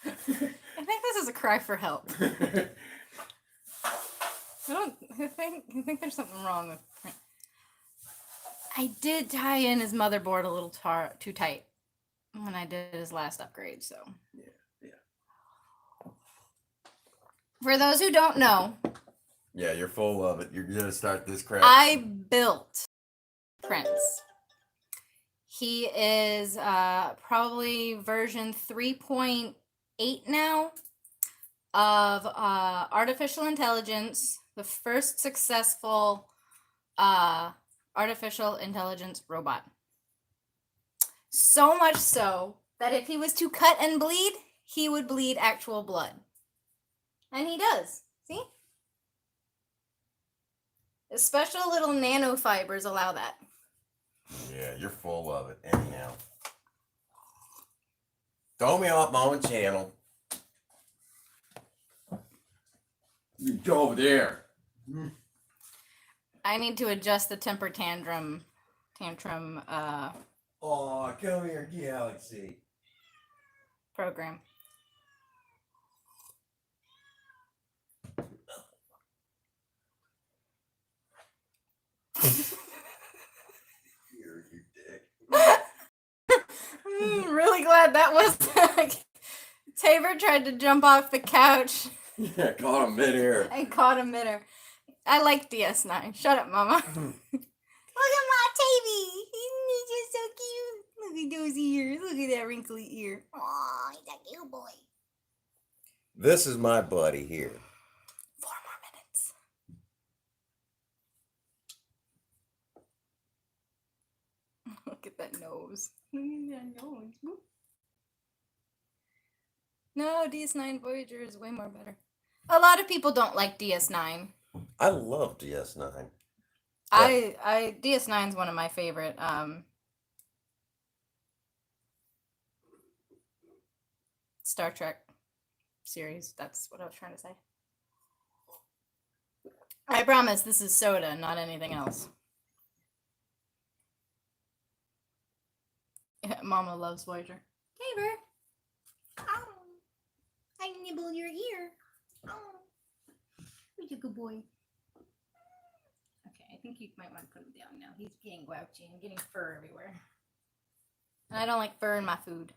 think this is a cry for help. I think there's something wrong with print. I did tie in his motherboard a little too tight when I did his last upgrade, so. Yeah. For those who don't know, Yeah, you're full of it. You're gonna start this crap. I built Prince. He is probably version 3.8 now of artificial intelligence The first successful artificial intelligence robot. So much so that if he was to cut and bleed, he would bleed actual blood. And he does. See? The special little nanofibers allow that. Yeah, you're full of it anyhow. Throw me off my own channel. You go over there. I need to adjust the temper tantrum Oh, come here, Galaxy. program. Here, you dick. Really glad that was. Tabor tried to jump off the couch Yeah, caught him midair. and caught him midair. I like DS9. Shut up, Mama. Look at my Tabby. He's just so cute. Look at those ears. Look at that wrinkly ear. Aw, he's a cute boy. This is my buddy here. 4 more minutes. Look at that nose. Look at that nose. Whoop. No, DS9 Voyager is way more better. A lot of people don't like DS9. I love DS9. DS9 is one of my favorite Star Trek series. That's what I was trying to say. I promise this is soda, not anything else. Mama loves Voyager. Tabor. Oh, I nibble your ear. Oh, who's a good boy? Okay, I think you might want to put him down now. He's getting grouchy and getting fur everywhere. And I don't like fur in my food.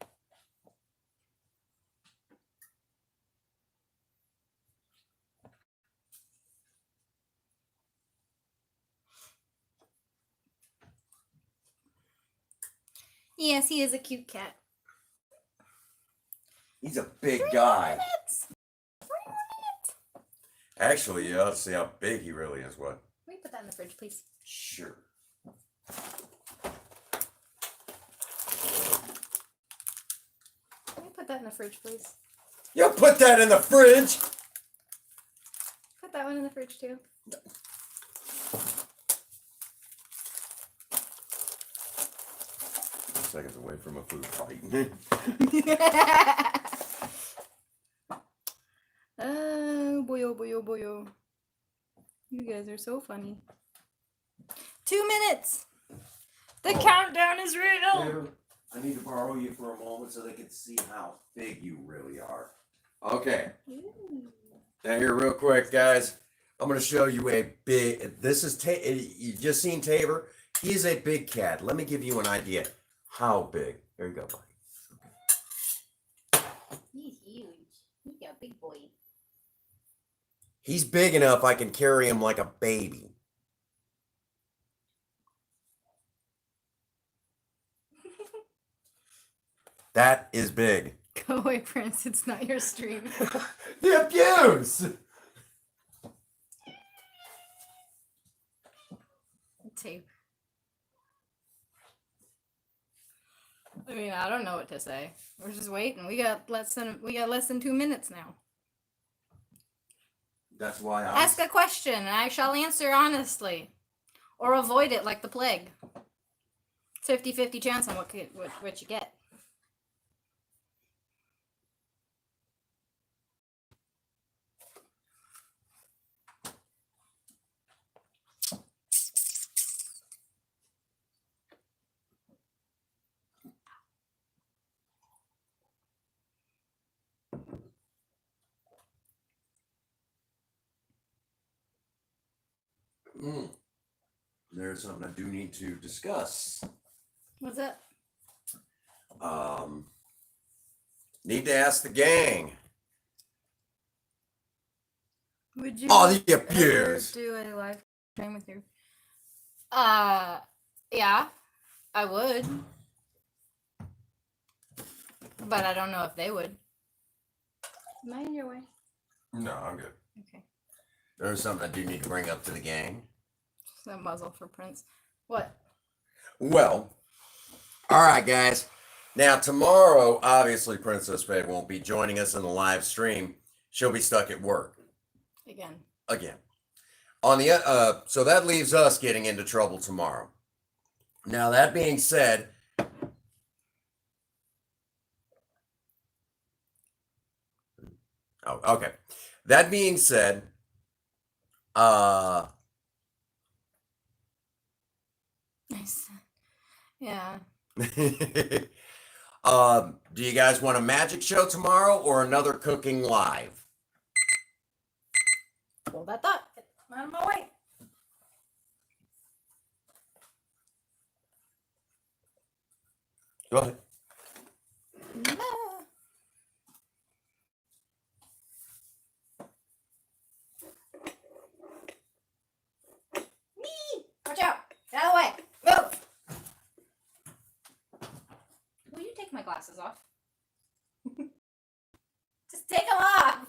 Yes, he is a cute cat. He's a big guy. Minutes. 3 more minutes. Actually, you ought to see how big he really is. What? Can we put that in the fridge, please? Sure. Can we put that in the fridge, please? You put that in the fridge. Put that one in the fridge, too. 2 seconds away from a food fight. Oh boy, oh boy, oh boy, oh. You guys are so funny. 2 minutes! The countdown is real! I need to borrow you for a moment so they can see how big you really are. Okay. Ooh. Now here real quick, guys. I'm going to show you a big, this is, you just seen Tabor. He's a big cat. Let me give you an idea how big. There you go, buddy. He's huge. He's a big boy. He's big enough I can carry him like a baby. That is big. Go away, Prince. It's not your stream. The abuse! Tape. I mean, I don't know what to say. We're just waiting. We got less than 2 minutes now. That's why Ask a question, and I shall answer honestly, or avoid it like the plague. 50-50 chance on what you get. There's something I do need to discuss. What's that? Need to ask the gang. Would you Oh, the ever abuse. do a live stream with you? Yeah, I would. But I don't know if they would. Am I in your way? No, I'm good. Okay. There's something I do need to bring up to the gang. That muzzle for Prince. What? Well, all right, guys. Now, tomorrow, obviously, Princess Fhaie won't be joining us in the live stream. She'll be stuck at work Again. On the so that leaves us getting into trouble tomorrow. Now, that being said, oh, okay. That being said, Nice. Yeah. do you guys want a magic show tomorrow or another cooking live? Hold that thought. I'm out of my way. Go ahead. Watch out! Get out of the way! Move! Will you take my glasses off? Just take them off!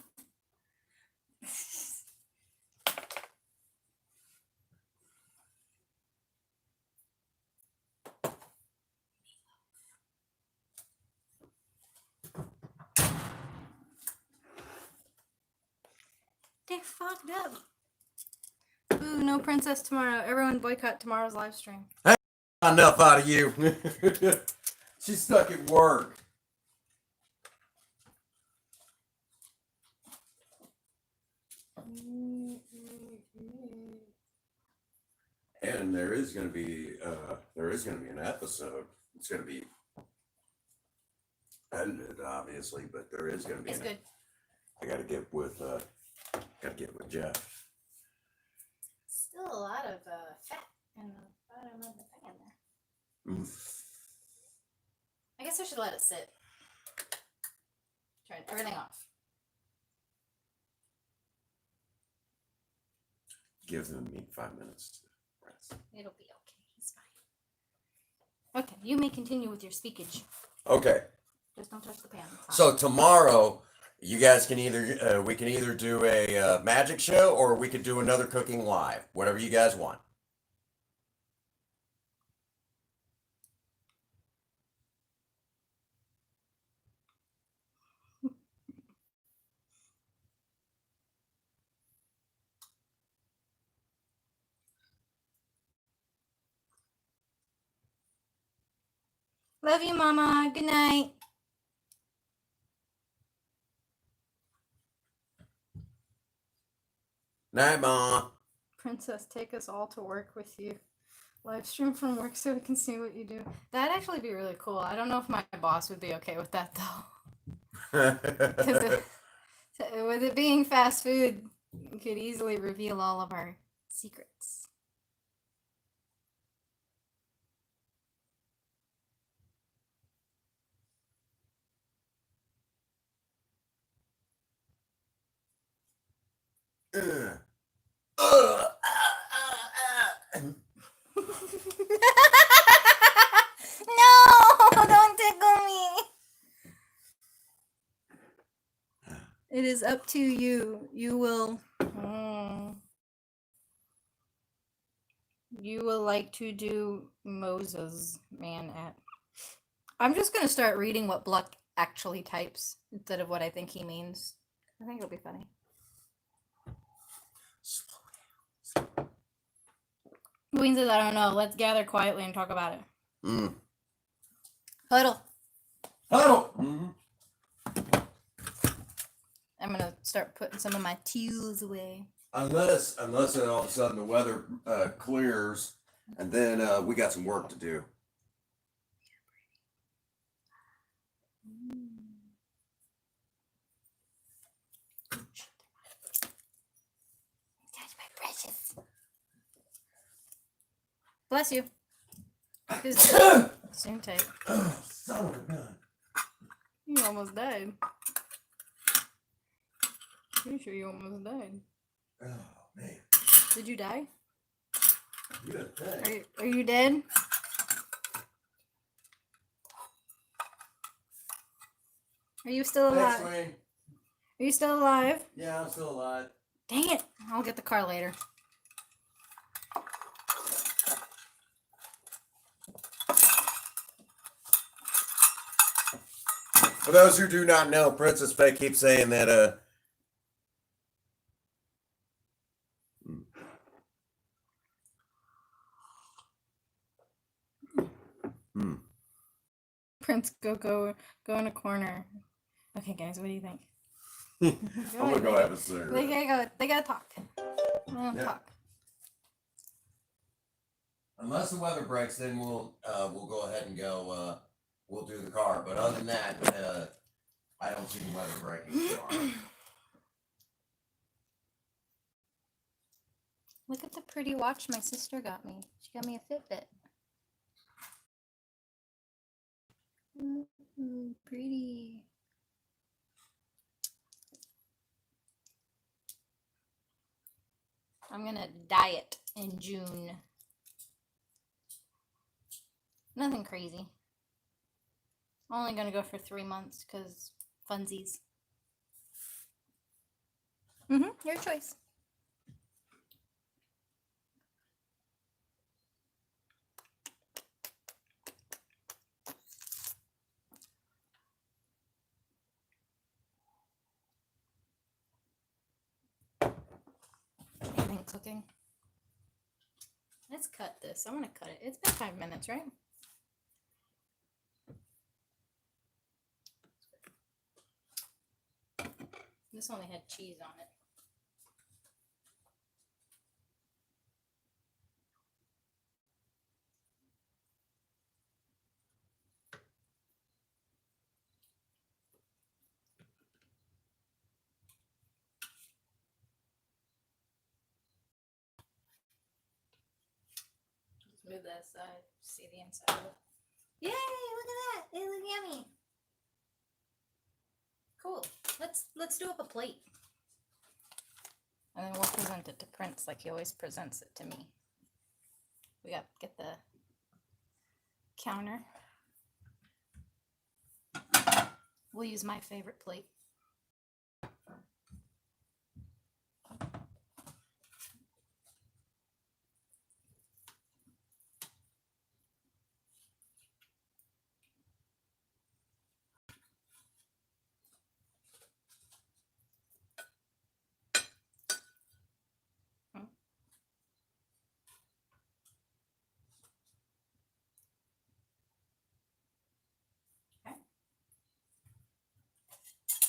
They fucked up. Ooh, no princess tomorrow. Everyone boycott tomorrow's live stream. Enough out of you. She's stuck at work. And there is going to be an episode. It's going to be edited, obviously, but there is going to be. It's good. I got to get with Jeff. Still a lot of fat in the bottom of the thing in there. I guess I should let it sit. Turn everything off. Give them 5 minutes to rest. It'll be okay. He's fine. Okay, you may continue with your speakage. Okay. Just don't touch the pan. It's hot. So tomorrow, you guys can we can either do a magic show or we could do another cooking live. Whatever you guys want. Love you, Mama. Good night. Night, Mom. Princess, take us all to work with you. Live stream from work so we can see what you do. That'd actually be really cool. I don't know if my boss would be okay with that, though. Because with it being fast food, you could easily reveal all of our secrets. No, don't tickle me. It is up to you. You will. You will like to do Moses man at. I'm just gonna start reading what Bluck actually types instead of what I think he means. I think it'll be funny. Queen says, I don't know. Let's gather quietly and talk about it. Huddle. Huddle. Mm-hmm. I'm gonna start putting some of my tools away. Unless all of a sudden the weather clears, and then we got some work to do. Touch my precious. Bless you. Same tape. Oh, son of a gun. You almost died. Pretty sure you almost died. Oh, man. Did you die? You think. Are you dead? Are you still alive? Thanks, Wayne. Are you still alive? Yeah, I'm still alive. Dang it. I'll get the car later. For those who do not know, Princess Fhaie keeps saying that Prince, go in a corner. Okay, guys, what do you think? I'm gonna go have a cigarette. They gotta talk. Yeah. Talk. Unless the weather breaks, then we'll go ahead and go. We'll do the car. But other than that, I don't see the weather breaking. Look at the pretty watch my sister got me. She got me a Fitbit. Ooh, pretty. I'm gonna diet in June. Nothing crazy. I'm only gonna go for 3 months because funsies. Your choice. I've been cooking. Let's cut this. I want to cut it. It's been 5 minutes, right? This only had cheese on it. Just move that aside. See the inside of it. Yay! Look at that. They look yummy. Cool. Let's do up a plate. And then we'll present it to Prince like he always presents it to me. We got to get the counter. We'll use my favorite plate.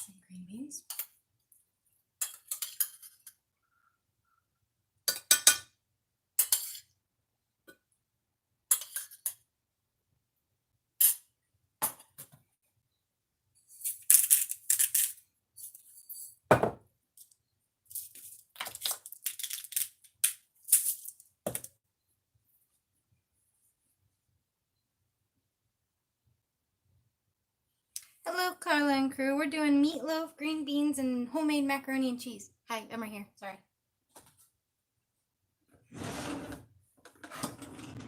Some green beans. Hello, Carla and crew. We're doing meatloaf, green beans, and homemade macaroni and cheese. Hi, I'm right here. Sorry.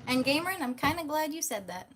And Gamerin, I'm kind of glad you said that.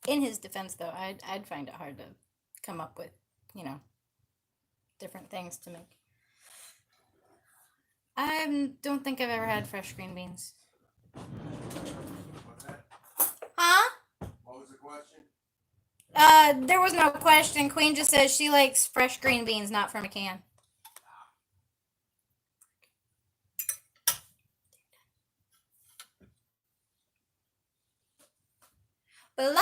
In his defense, though, I'd find it hard to come up with, different things to make. I don't think I've ever had fresh green beans. Huh? What was the question? There was no question. Queen just says she likes fresh green beans, not from a can. Beloved!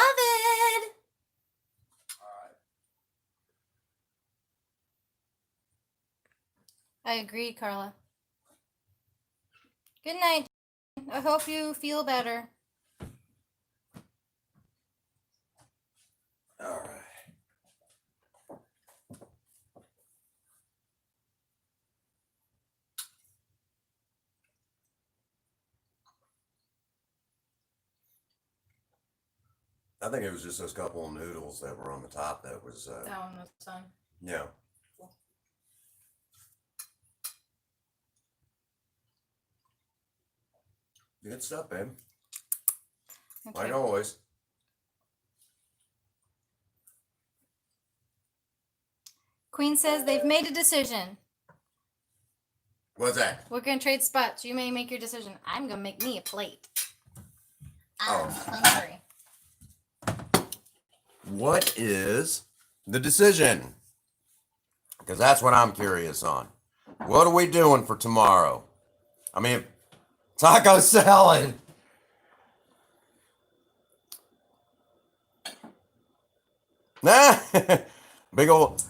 I agree, Carla. Good night. I hope you feel better. All right. I think it was just those couple of noodles that were on the top that was, That one was fun. yeah. Good stuff, babe. Okay. Like always. Queen says they've made a decision. What's that? We're gonna trade spots. You may make your decision. I'm gonna make me a plate. Oh. I'm hungry. What is the decision? Because that's what I'm curious on. What are we doing for tomorrow? I mean, taco salad. Nah, big old.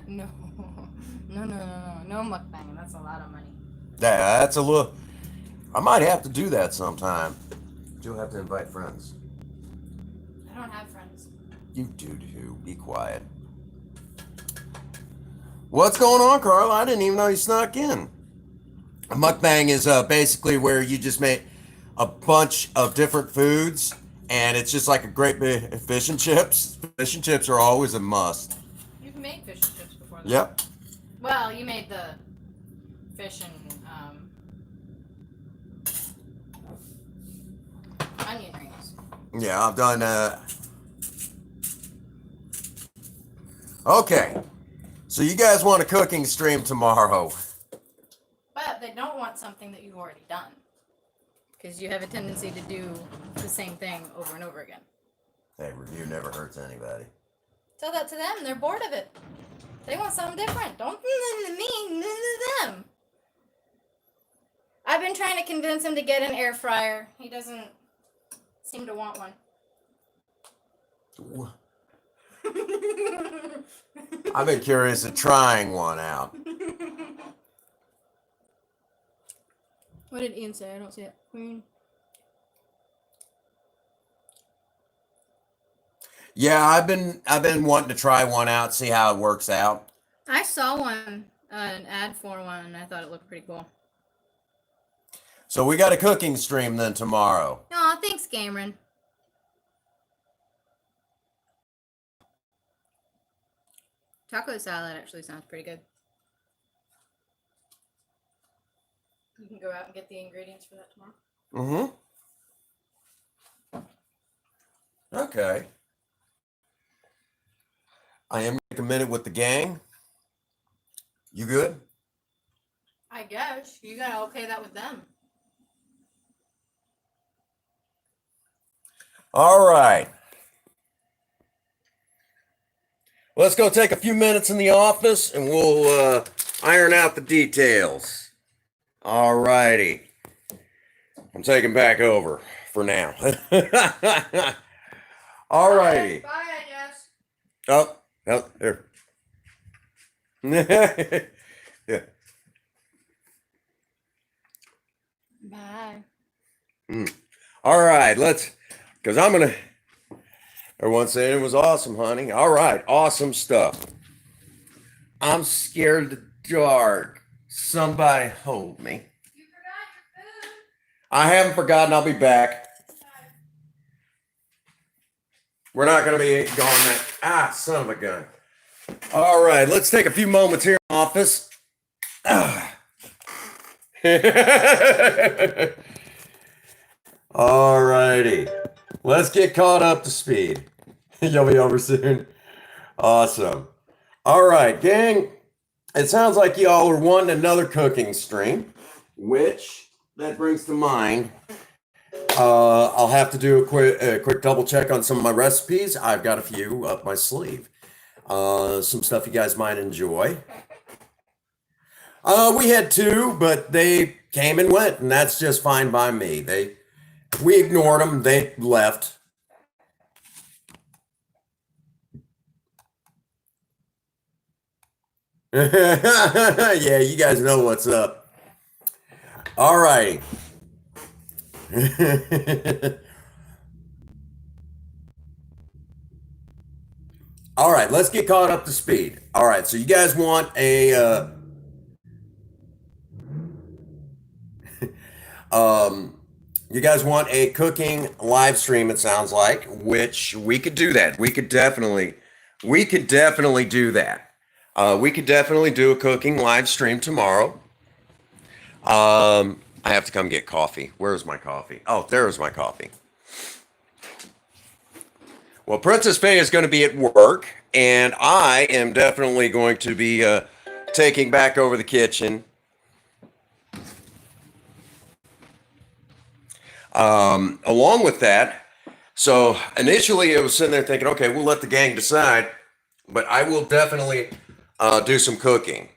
No, no mukbang. That's a lot of money. Yeah, that's a little. I might have to do that sometime. You'll have to invite friends. I don't have friends. You do. Be quiet. What's going on, Carl? I didn't even know you snuck in. A mukbang is basically where you just make a bunch of different foods, and it's just like a great big fish and chips. Fish and chips are always a must. You've made fish and chips before, though. Yep. Well, you made the fish and onion rings. Yeah, I've done. Okay, so you guys want a cooking stream tomorrow? But they don't want something that you've already done. Because you have a tendency to do the same thing over and over again. Hey, review never hurts anybody. Tell that to them. They're bored of it. They want something different. Don't listen to me. Listen to them. I've been trying to convince him to get an air fryer. He doesn't seem to want one. I've been curious at trying one out. What did Ian say? I don't see it. Yeah, I've been wanting to try one out, see how it works out. I saw one, an ad for one, and I thought it looked pretty cool. So we got a cooking stream then tomorrow. Aw, thanks, Cameron. Taco salad actually sounds pretty good. You can go out and get the ingredients for that tomorrow. Mm-hmm. Okay. I am take a minute with the gang. You good? I guess. You gotta okay that with them. All right. Let's go take a few minutes in the office and we'll iron out the details. All righty. I'm taking back over for now. All righty. Bye, I guess. Oh, there. Yeah. Bye. All right, because I'm going to, everyone saying it was awesome, honey. All right, awesome stuff. I'm scared of the dark. Somebody hold me. You forgot your food. I haven't forgotten. I'll be back. We're not going to be going that. Son of a gun. All right, let's take a few moments here in the office. All righty. Let's get caught up to speed. You'll be over soon. Awesome. All right, gang. It sounds like y'all are wanting another cooking stream, which that brings to mind. I'll have to do a quick double check on some of my recipes. I've got a few up my sleeve. Some stuff you guys might enjoy. We had two, but they came and went, and that's just fine by me. We ignored them. They left. Yeah, you guys know what's up. All right. All right, let's get caught up to speed. All right, so you guys want You guys want a cooking live stream, it sounds like, which we could do that. We could definitely do that. We could definitely do a cooking live stream tomorrow. I have to come get coffee. Where's my coffee? Oh, there's my coffee. Well, Princess Fhaie is going to be at work, and I am definitely going to be taking back over the kitchen. Along with that, so initially I was sitting there thinking, okay, we'll let the gang decide, but I will definitely do some cooking.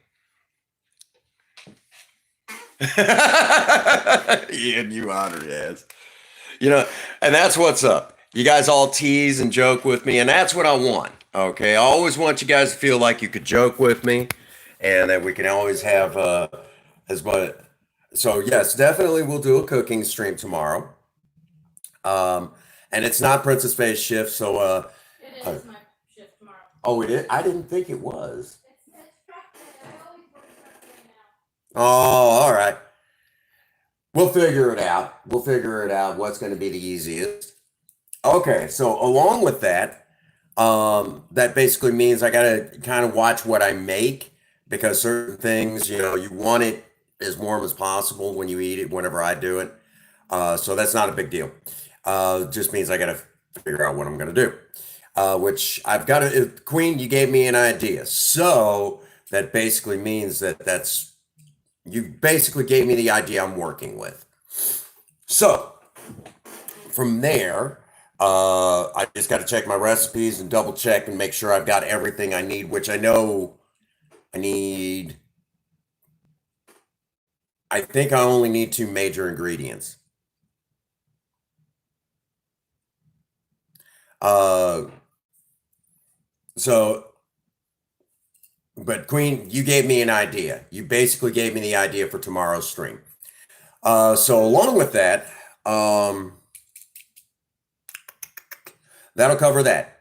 Ian, you honored ass. You know, and that's what's up. You guys all tease and joke with me, and that's what I want. Okay, I always want you guys to feel like you could joke with me, and that we can always have as much. So yes, definitely we'll do a cooking stream tomorrow. And it's not Princess Faye's shift, so It is my shift tomorrow. oh, it is. I didn't think it was. It's Saturday. I always work Saturday now. Oh, all right. We'll figure it out. We'll figure it out. What's going to be the easiest? Okay, so along with that, that basically means I got to kind of watch what I make because certain things, you know, you want it as warm as possible when you eat it. Whenever I do it, so that's not a big deal. Just means I got to figure out what I'm going to do. Which I've got to. Queen, you gave me an idea, so that basically means that's you basically gave me the idea I'm working with. So from there, I just got to check my recipes and double check and make sure I've got everything I need, which I know I need. I think I only need 2 major ingredients. So, but Queen, you gave me an idea. You basically gave me the idea for tomorrow's stream. So along with that, that'll cover that.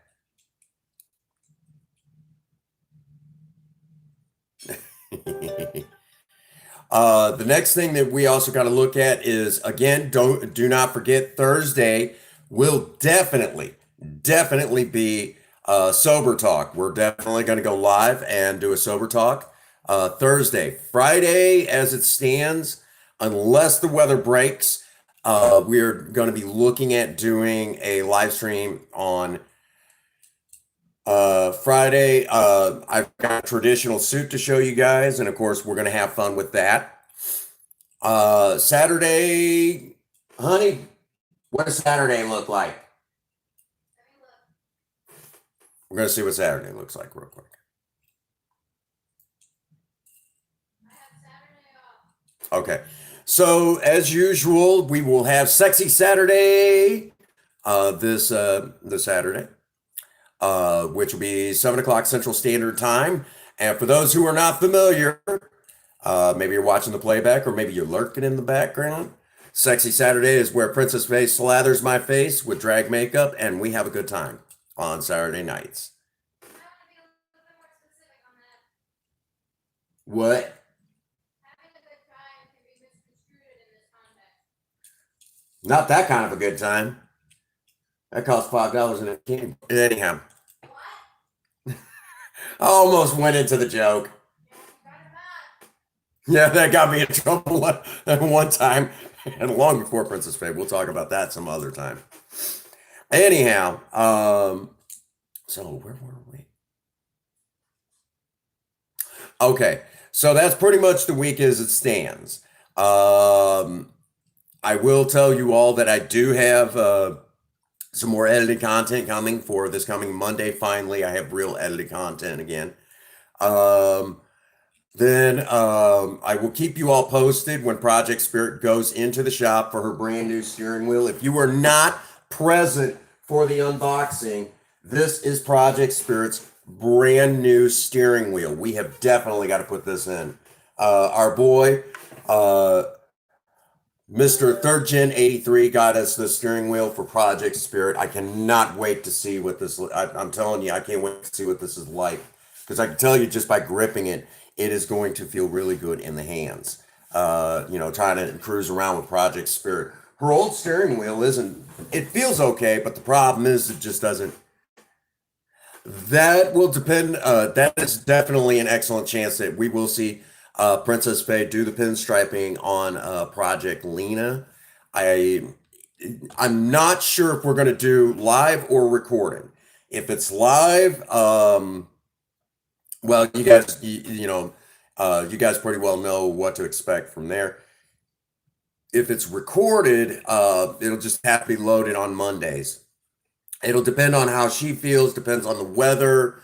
The next thing that we also got to look at is, again, do not forget, Thursday will definitely be sober talk. We're definitely going to go live and do a sober talk Thursday. Friday, as it stands, unless the weather breaks, we're going to be looking at doing a live stream on Friday. I've got a traditional suit to show you guys, and of course, we're going to have fun with that. Saturday, honey, what does Saturday look like? We're going to see what Saturday looks like real quick. Okay. So as usual, we will have Sexy Saturday this Saturday, which will be 7 o'clock Central Standard Time. And for those who are not familiar, maybe you're watching the playback or maybe you're lurking in the background. Sexy Saturday is where Princess Fhaie slathers my face with drag makeup, and we have a good time on Saturday nights. I want to be a little bit more specific on that. What? Having a good time can be misconstrued in this context. Not that kind of a good time. That costs $5 in a candy. Anyhow, What? I almost went into the joke. Yeah, that got me in trouble one time, and long before Princess Fhaie. We'll talk about that some other time. Anyhow, so where were we? Okay, so that's pretty much the week as it stands. I will tell you all that I do have some more edited content coming for this coming Monday. Finally, I have real edited content again. Then I will keep you all posted when Project Spirit goes into the shop for her brand new steering wheel. If you were not present for the unboxing, this is Project Spirit's brand new steering wheel. We have definitely got to put this in. Our boy, Mr. Third Gen 83 got us the steering wheel for Project Spirit. I cannot wait to see what this, I'm telling you, I can't wait to see what this is like. Because I can tell you just by gripping it, it is going to feel really good in the hands. You know, trying to cruise around with Project Spirit. Her old steering wheel isn't, it feels okay, but the problem is it just doesn't. That will depend. That is definitely an excellent chance that we will see Princess Fhaie do the pinstriping on Project Lena. I I'm not sure if we're going to do live or recording. If it's live, well, you guys, you guys pretty well know what to expect from there. If it's recorded, it'll just have to be loaded on Mondays. It'll depend on how she feels, depends on the weather,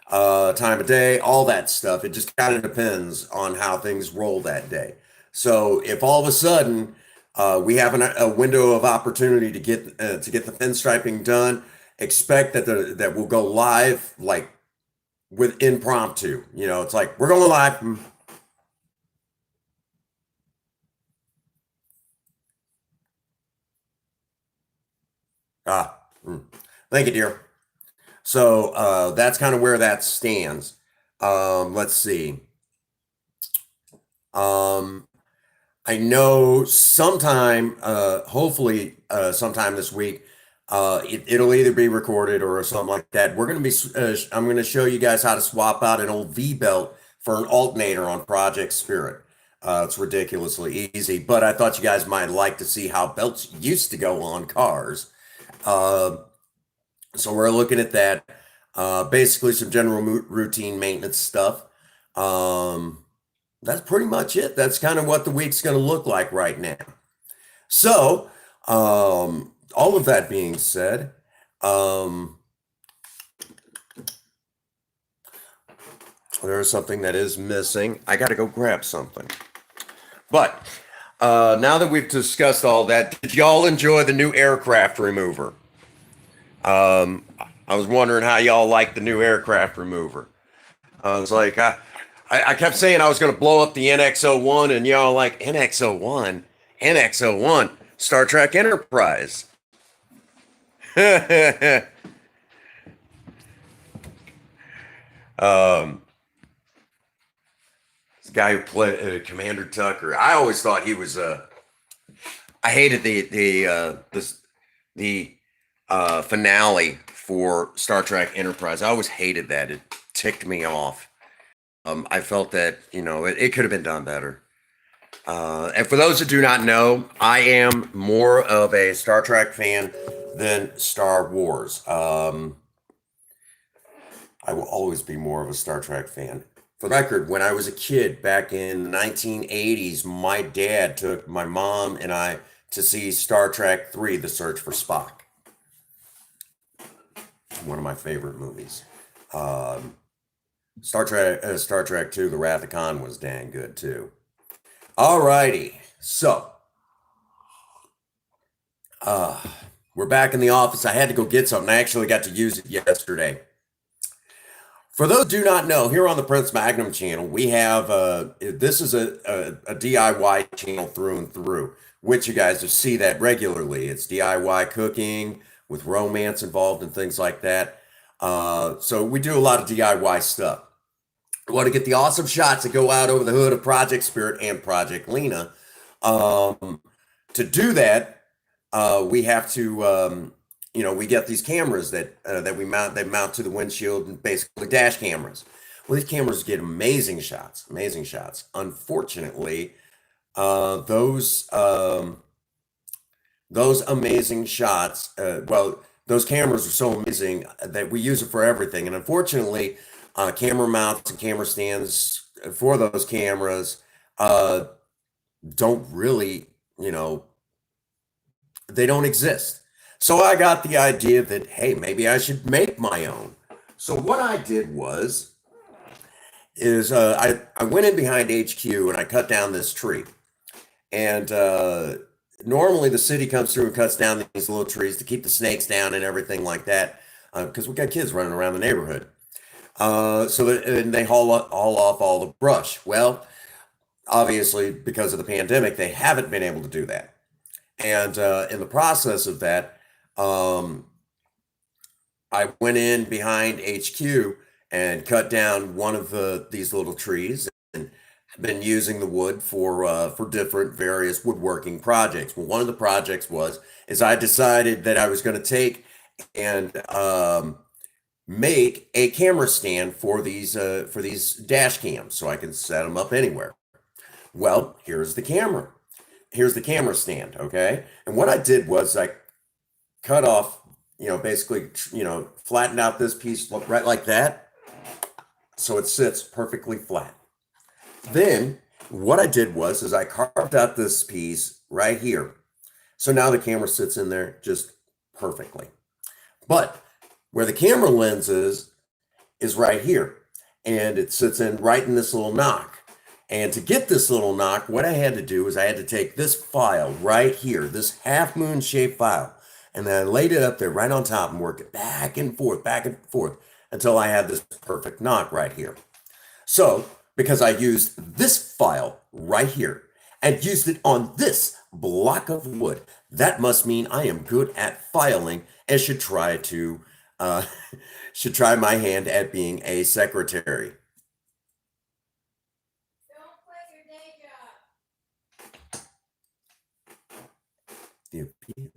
time of day, all that stuff. It just kind of depends on how things roll that day. So if all of a sudden we have a window of opportunity to get the pinstriping done, expect that we'll go live like with impromptu. It's like we're going live. Ah, thank you, dear. So that's kind of where that stands. Let's see. I know sometime, hopefully, sometime this week, it'll either be recorded or something like that. I'm going to show you guys how to swap out an old V belt for an alternator on Project Spirit. It's ridiculously easy, but I thought you guys might like to see how belts used to go on cars. So we're looking at that. Basically, some general routine maintenance stuff. That's pretty much it. That's kind of what the week's going to look like right now. So, all of that being said, there's something that is missing. I got to go grab something. But now that we've discussed all that, did y'all enjoy the new aircraft remover? I was wondering how y'all like the new aircraft remover. I was like, I kept saying I was going to blow up the NX-01, and y'all like, NX-01? NX-01? Star Trek Enterprise. This guy who played Commander Tucker. I always thought he was. I hated the finale for Star Trek Enterprise. I always hated that. It ticked me off. I felt that it could have been done better. And for those who do not know, I am more of a Star Trek fan than Star Wars. I will always be more of a Star Trek fan. For the record, when I was a kid back in the 1980s, my dad took my mom and I to see Star Trek 3, The Search for Spock. One of my favorite movies. Star Trek 2, The Wrath of Khan was dang good too. Alrighty, so we're back in the office. I had to go get something. I actually got to use it yesterday. For those who do not know, here on the Prince Magnum channel, we have this is a DIY channel through and through, which you guys will see that regularly. It's DIY cooking with romance involved and things like that. So we do a lot of DIY stuff. We want to get the awesome shots that go out over the hood of Project Spirit and Project Lena. To do that, we have to, we get these cameras that we mount to the windshield, and basically dash cameras. Well, these cameras get amazing shots. Unfortunately, those amazing shots, those cameras are so amazing that we use it for everything. And unfortunately, camera mounts and camera stands for those cameras don't really, they don't exist. So I got the idea that, hey, maybe I should make my own. So what I did is I went in behind HQ and I cut down this tree. And normally the city comes through and cuts down these little trees to keep the snakes down and everything like that, because we got kids running around the neighborhood. And they haul off all the brush. Well, obviously, because of the pandemic, they haven't been able to do that. And in the process of that, I went in behind HQ and cut down one of these little trees and been using the wood for different various woodworking projects. Well, one of the projects is I decided that I was going to take and make a camera stand for these dash cams so I can set them up anywhere. Well, here's the camera. Here's the camera stand, okay? And what I did was I cut off, basically, flattened out this piece right like that so it sits perfectly flat. Then what I did is I carved out this piece right here. So now the camera sits in there just perfectly. But where the camera lens is right here, and it sits right in this little knock. And to get this little knock, what I had to do is I had to take this file right here, this half moon shaped file, and then I laid it up there right on top and worked it back and forth until I had this perfect knock right here. So, because I used this file right here and used it on this block of wood, that must mean I am good at filing and should try my hand at being a secretary. Don't quit your day job. The appeal.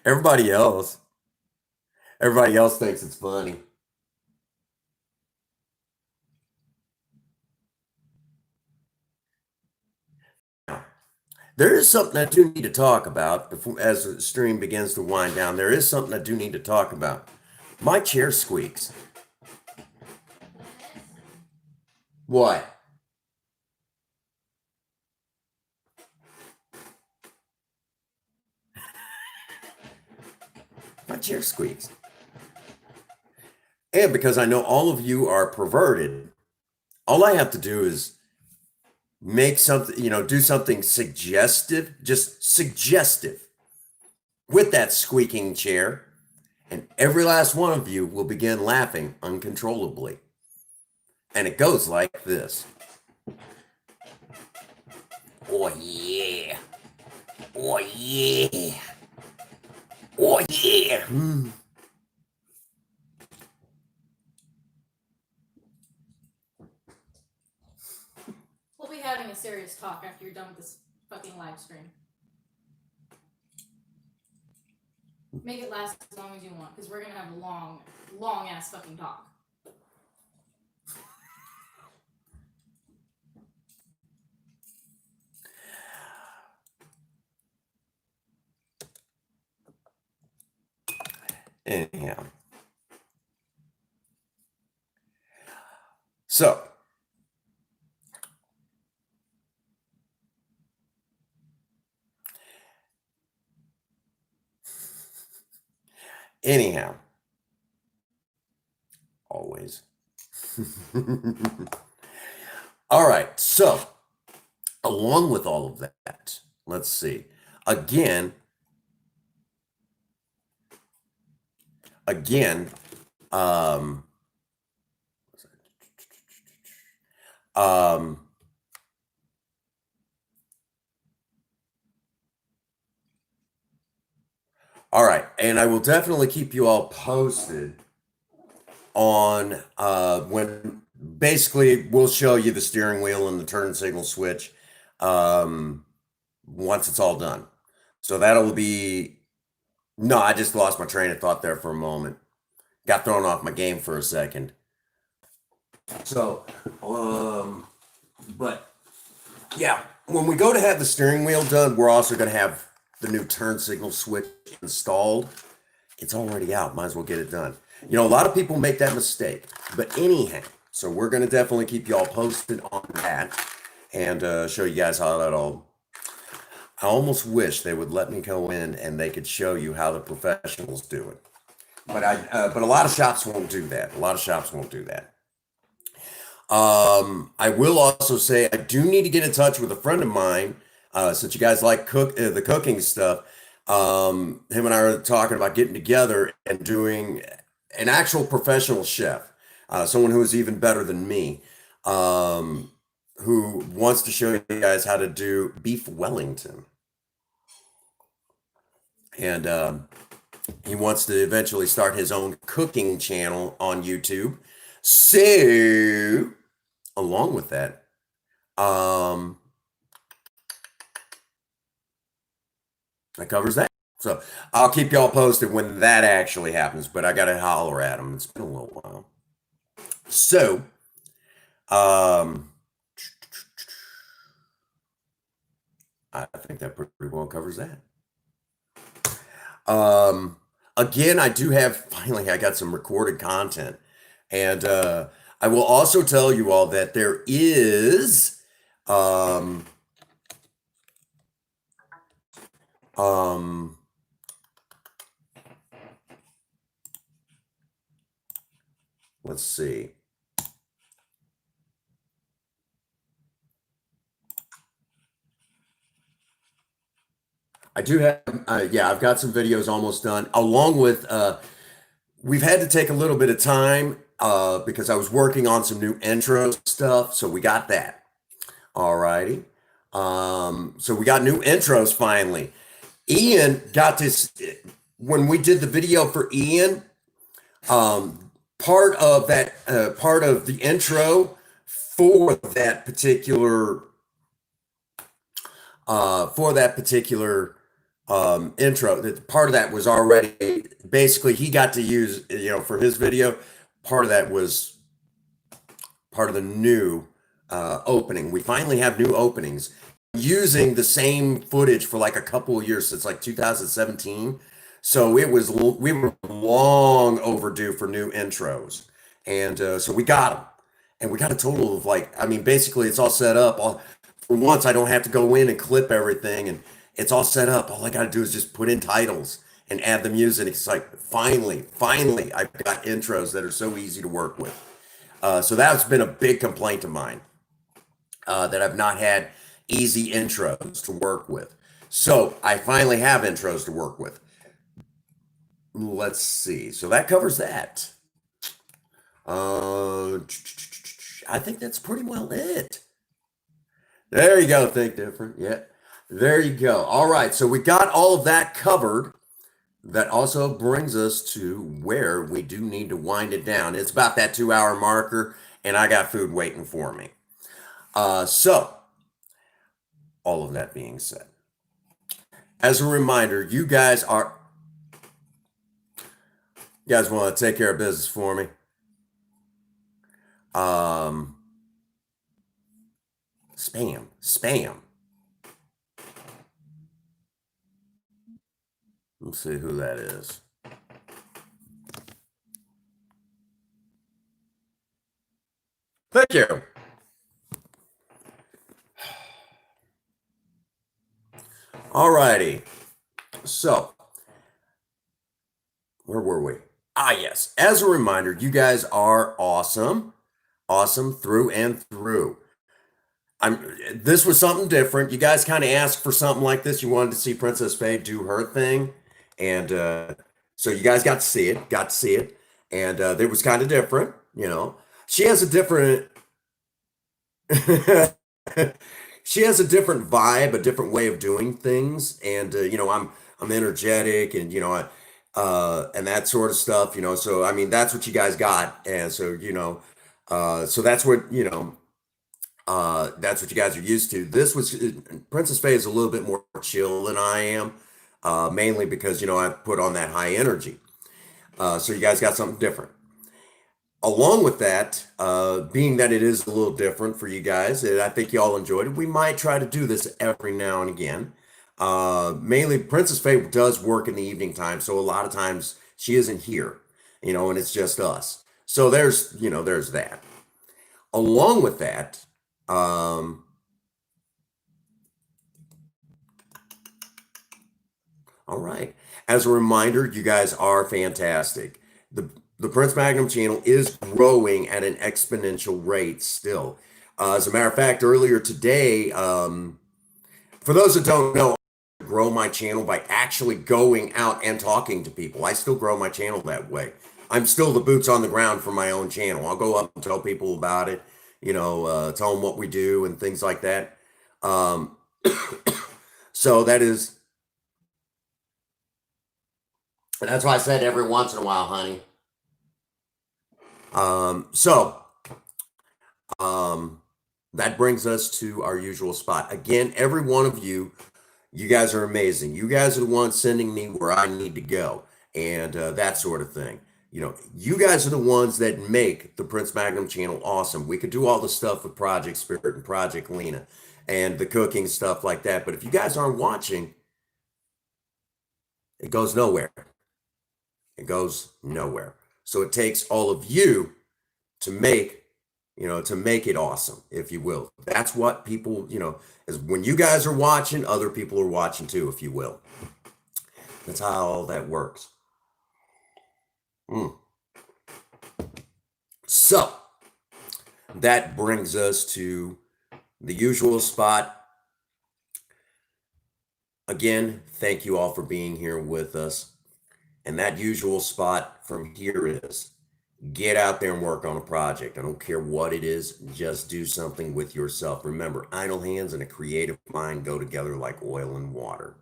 Everybody else thinks it's funny. There is something I do need to talk about as the stream begins to wind down. There is something I do need to talk about. My chair squeaks. What? My chair squeaks. And because I know all of you are perverted, all I have to do is make something, do something suggestive, just suggestive with that squeaking chair, and every last one of you will begin laughing uncontrollably. And it goes like this. Oh yeah. Oh yeah. Oh yeah. We'll be having a serious talk after you're done with this fucking live stream. Make it last as long as you want, because we're gonna have a long ass fucking talk. Anyhow. So, anyhow, always. All right, so along with all of that, let's see. Again, all right, and I will definitely keep you all posted on when basically we'll show you the steering wheel and the turn signal switch once it's all done. So that'll be, no, I just lost my train of thought there for a moment. Got thrown off my game for a second. So, but yeah, when we go to have the steering wheel done, we're also going to have the new turn signal switch installed. It's already out. Might as well get it done. A lot of people make that mistake. But anyhow, so we're going to definitely keep you all posted on that and show you guys how that all. I almost wish they would let me go in and they could show you how the professionals do it. But but a lot of shops won't do that. I will also say I do need to get in touch with a friend of mine, since you guys like the cooking stuff. Him and I are talking about getting together and doing an actual professional chef, someone who is even better than me, who wants to show you guys how to do beef Wellington. and he wants to eventually start his own cooking channel on YouTube. So, along with that, that covers that. So I'll keep y'all posted when that actually happens, but I gotta holler at him. It's been a little while. So, I think that pretty well covers that. Again, I do have, finally, I got some recorded content. And I will also tell you all that there is let's see. I do have, yeah, I've got some videos almost done, along with, we've had to take a little bit of time because I was working on some new intro stuff, so we got that. All righty. So we got new intros finally. Ian got this, when we did the video for Ian, part of the intro for that particular intro, that part of that was already, basically he got to use, for his video, part of that was part of the new opening. We finally have new openings using the same footage for like a couple of years, since like 2017. So we were long overdue for new intros. And so we got them. And we got a total of basically it's all set up. For once, I don't have to go in and clip everything, and it's all set up. All I got to do is just put in titles and add the music. It's like, finally, I've got intros that are so easy to work with. So that's been a big complaint of mine, that I've not had easy intros to work with. So I finally have intros to work with. Let's see. So that covers that. I think that's pretty well it. There you go. Think different. Yeah. There you go. All right. So we got all of that covered. That also brings us to where we do need to wind it down. It's about that 2-hour marker, and I got food waiting for me. So, all of that being said, as a reminder, you guys want to take care of business for me? Spam. Let's see who that is. Thank you. All righty. So, where were we? Yes. As a reminder, you guys are awesome. Awesome through and through. This was something different. You guys kind of asked for something like this. You wanted to see Princess Fhaie do her thing. And so you guys got to see it. And it was kind of different, She has a different she has a different vibe, a different way of doing things. And I'm energetic, and and that sort of stuff, so I mean that's what you guys got. And so so that's what that's what you guys are used to. Princess Fhaie is a little bit more chill than I am, mainly because I put on that high energy. So you guys got something different. Along with that, being that it is a little different for you guys, and I think y'all enjoyed it, we might try to do this every now and again. Mainly Princess Fhaie does work in the evening time, so a lot of times she isn't here, and it's just us. So there's that. Along with that, all right. As a reminder, you guys are fantastic. The Prince Magnum channel is growing at an exponential rate still. As a matter of fact, earlier today, for those that don't know, I grow my channel by actually going out and talking to people. I still grow my channel that way. I'm still the boots on the ground for my own channel. I'll go up and tell people about it, tell them what we do and things like that. So that is And that's why I said every once in a while, honey. So that brings us to our usual spot. Again, every one of you, you guys are amazing. You guys are the ones sending me where I need to go and that sort of thing. You know, you guys are the ones that make the Prince Magnum channel awesome. We could do all the stuff with Project Spirit and Project Lena and the cooking stuff like that. But if you guys aren't watching, it goes nowhere. It goes nowhere. So it takes all of you to make, to make it awesome, if you will. That's what people, is when you guys are watching, other people are watching too, if you will. That's how all that works. So that brings us to the usual spot. Again, thank you all for being here with us. And that usual spot from here is get out there and work on a project. I don't care what it is, just do something with yourself. Remember, idle hands and a creative mind go together like oil and water.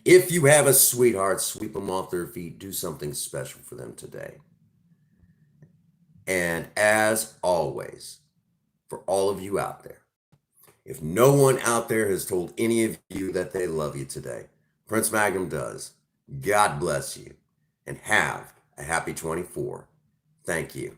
If you have a sweetheart, sweep them off their feet, do something special for them today. And as always, for all of you out there, if no one out there has told any of you that they love you today, Prince Magnum does. God bless you and have a happy 24. Thank you.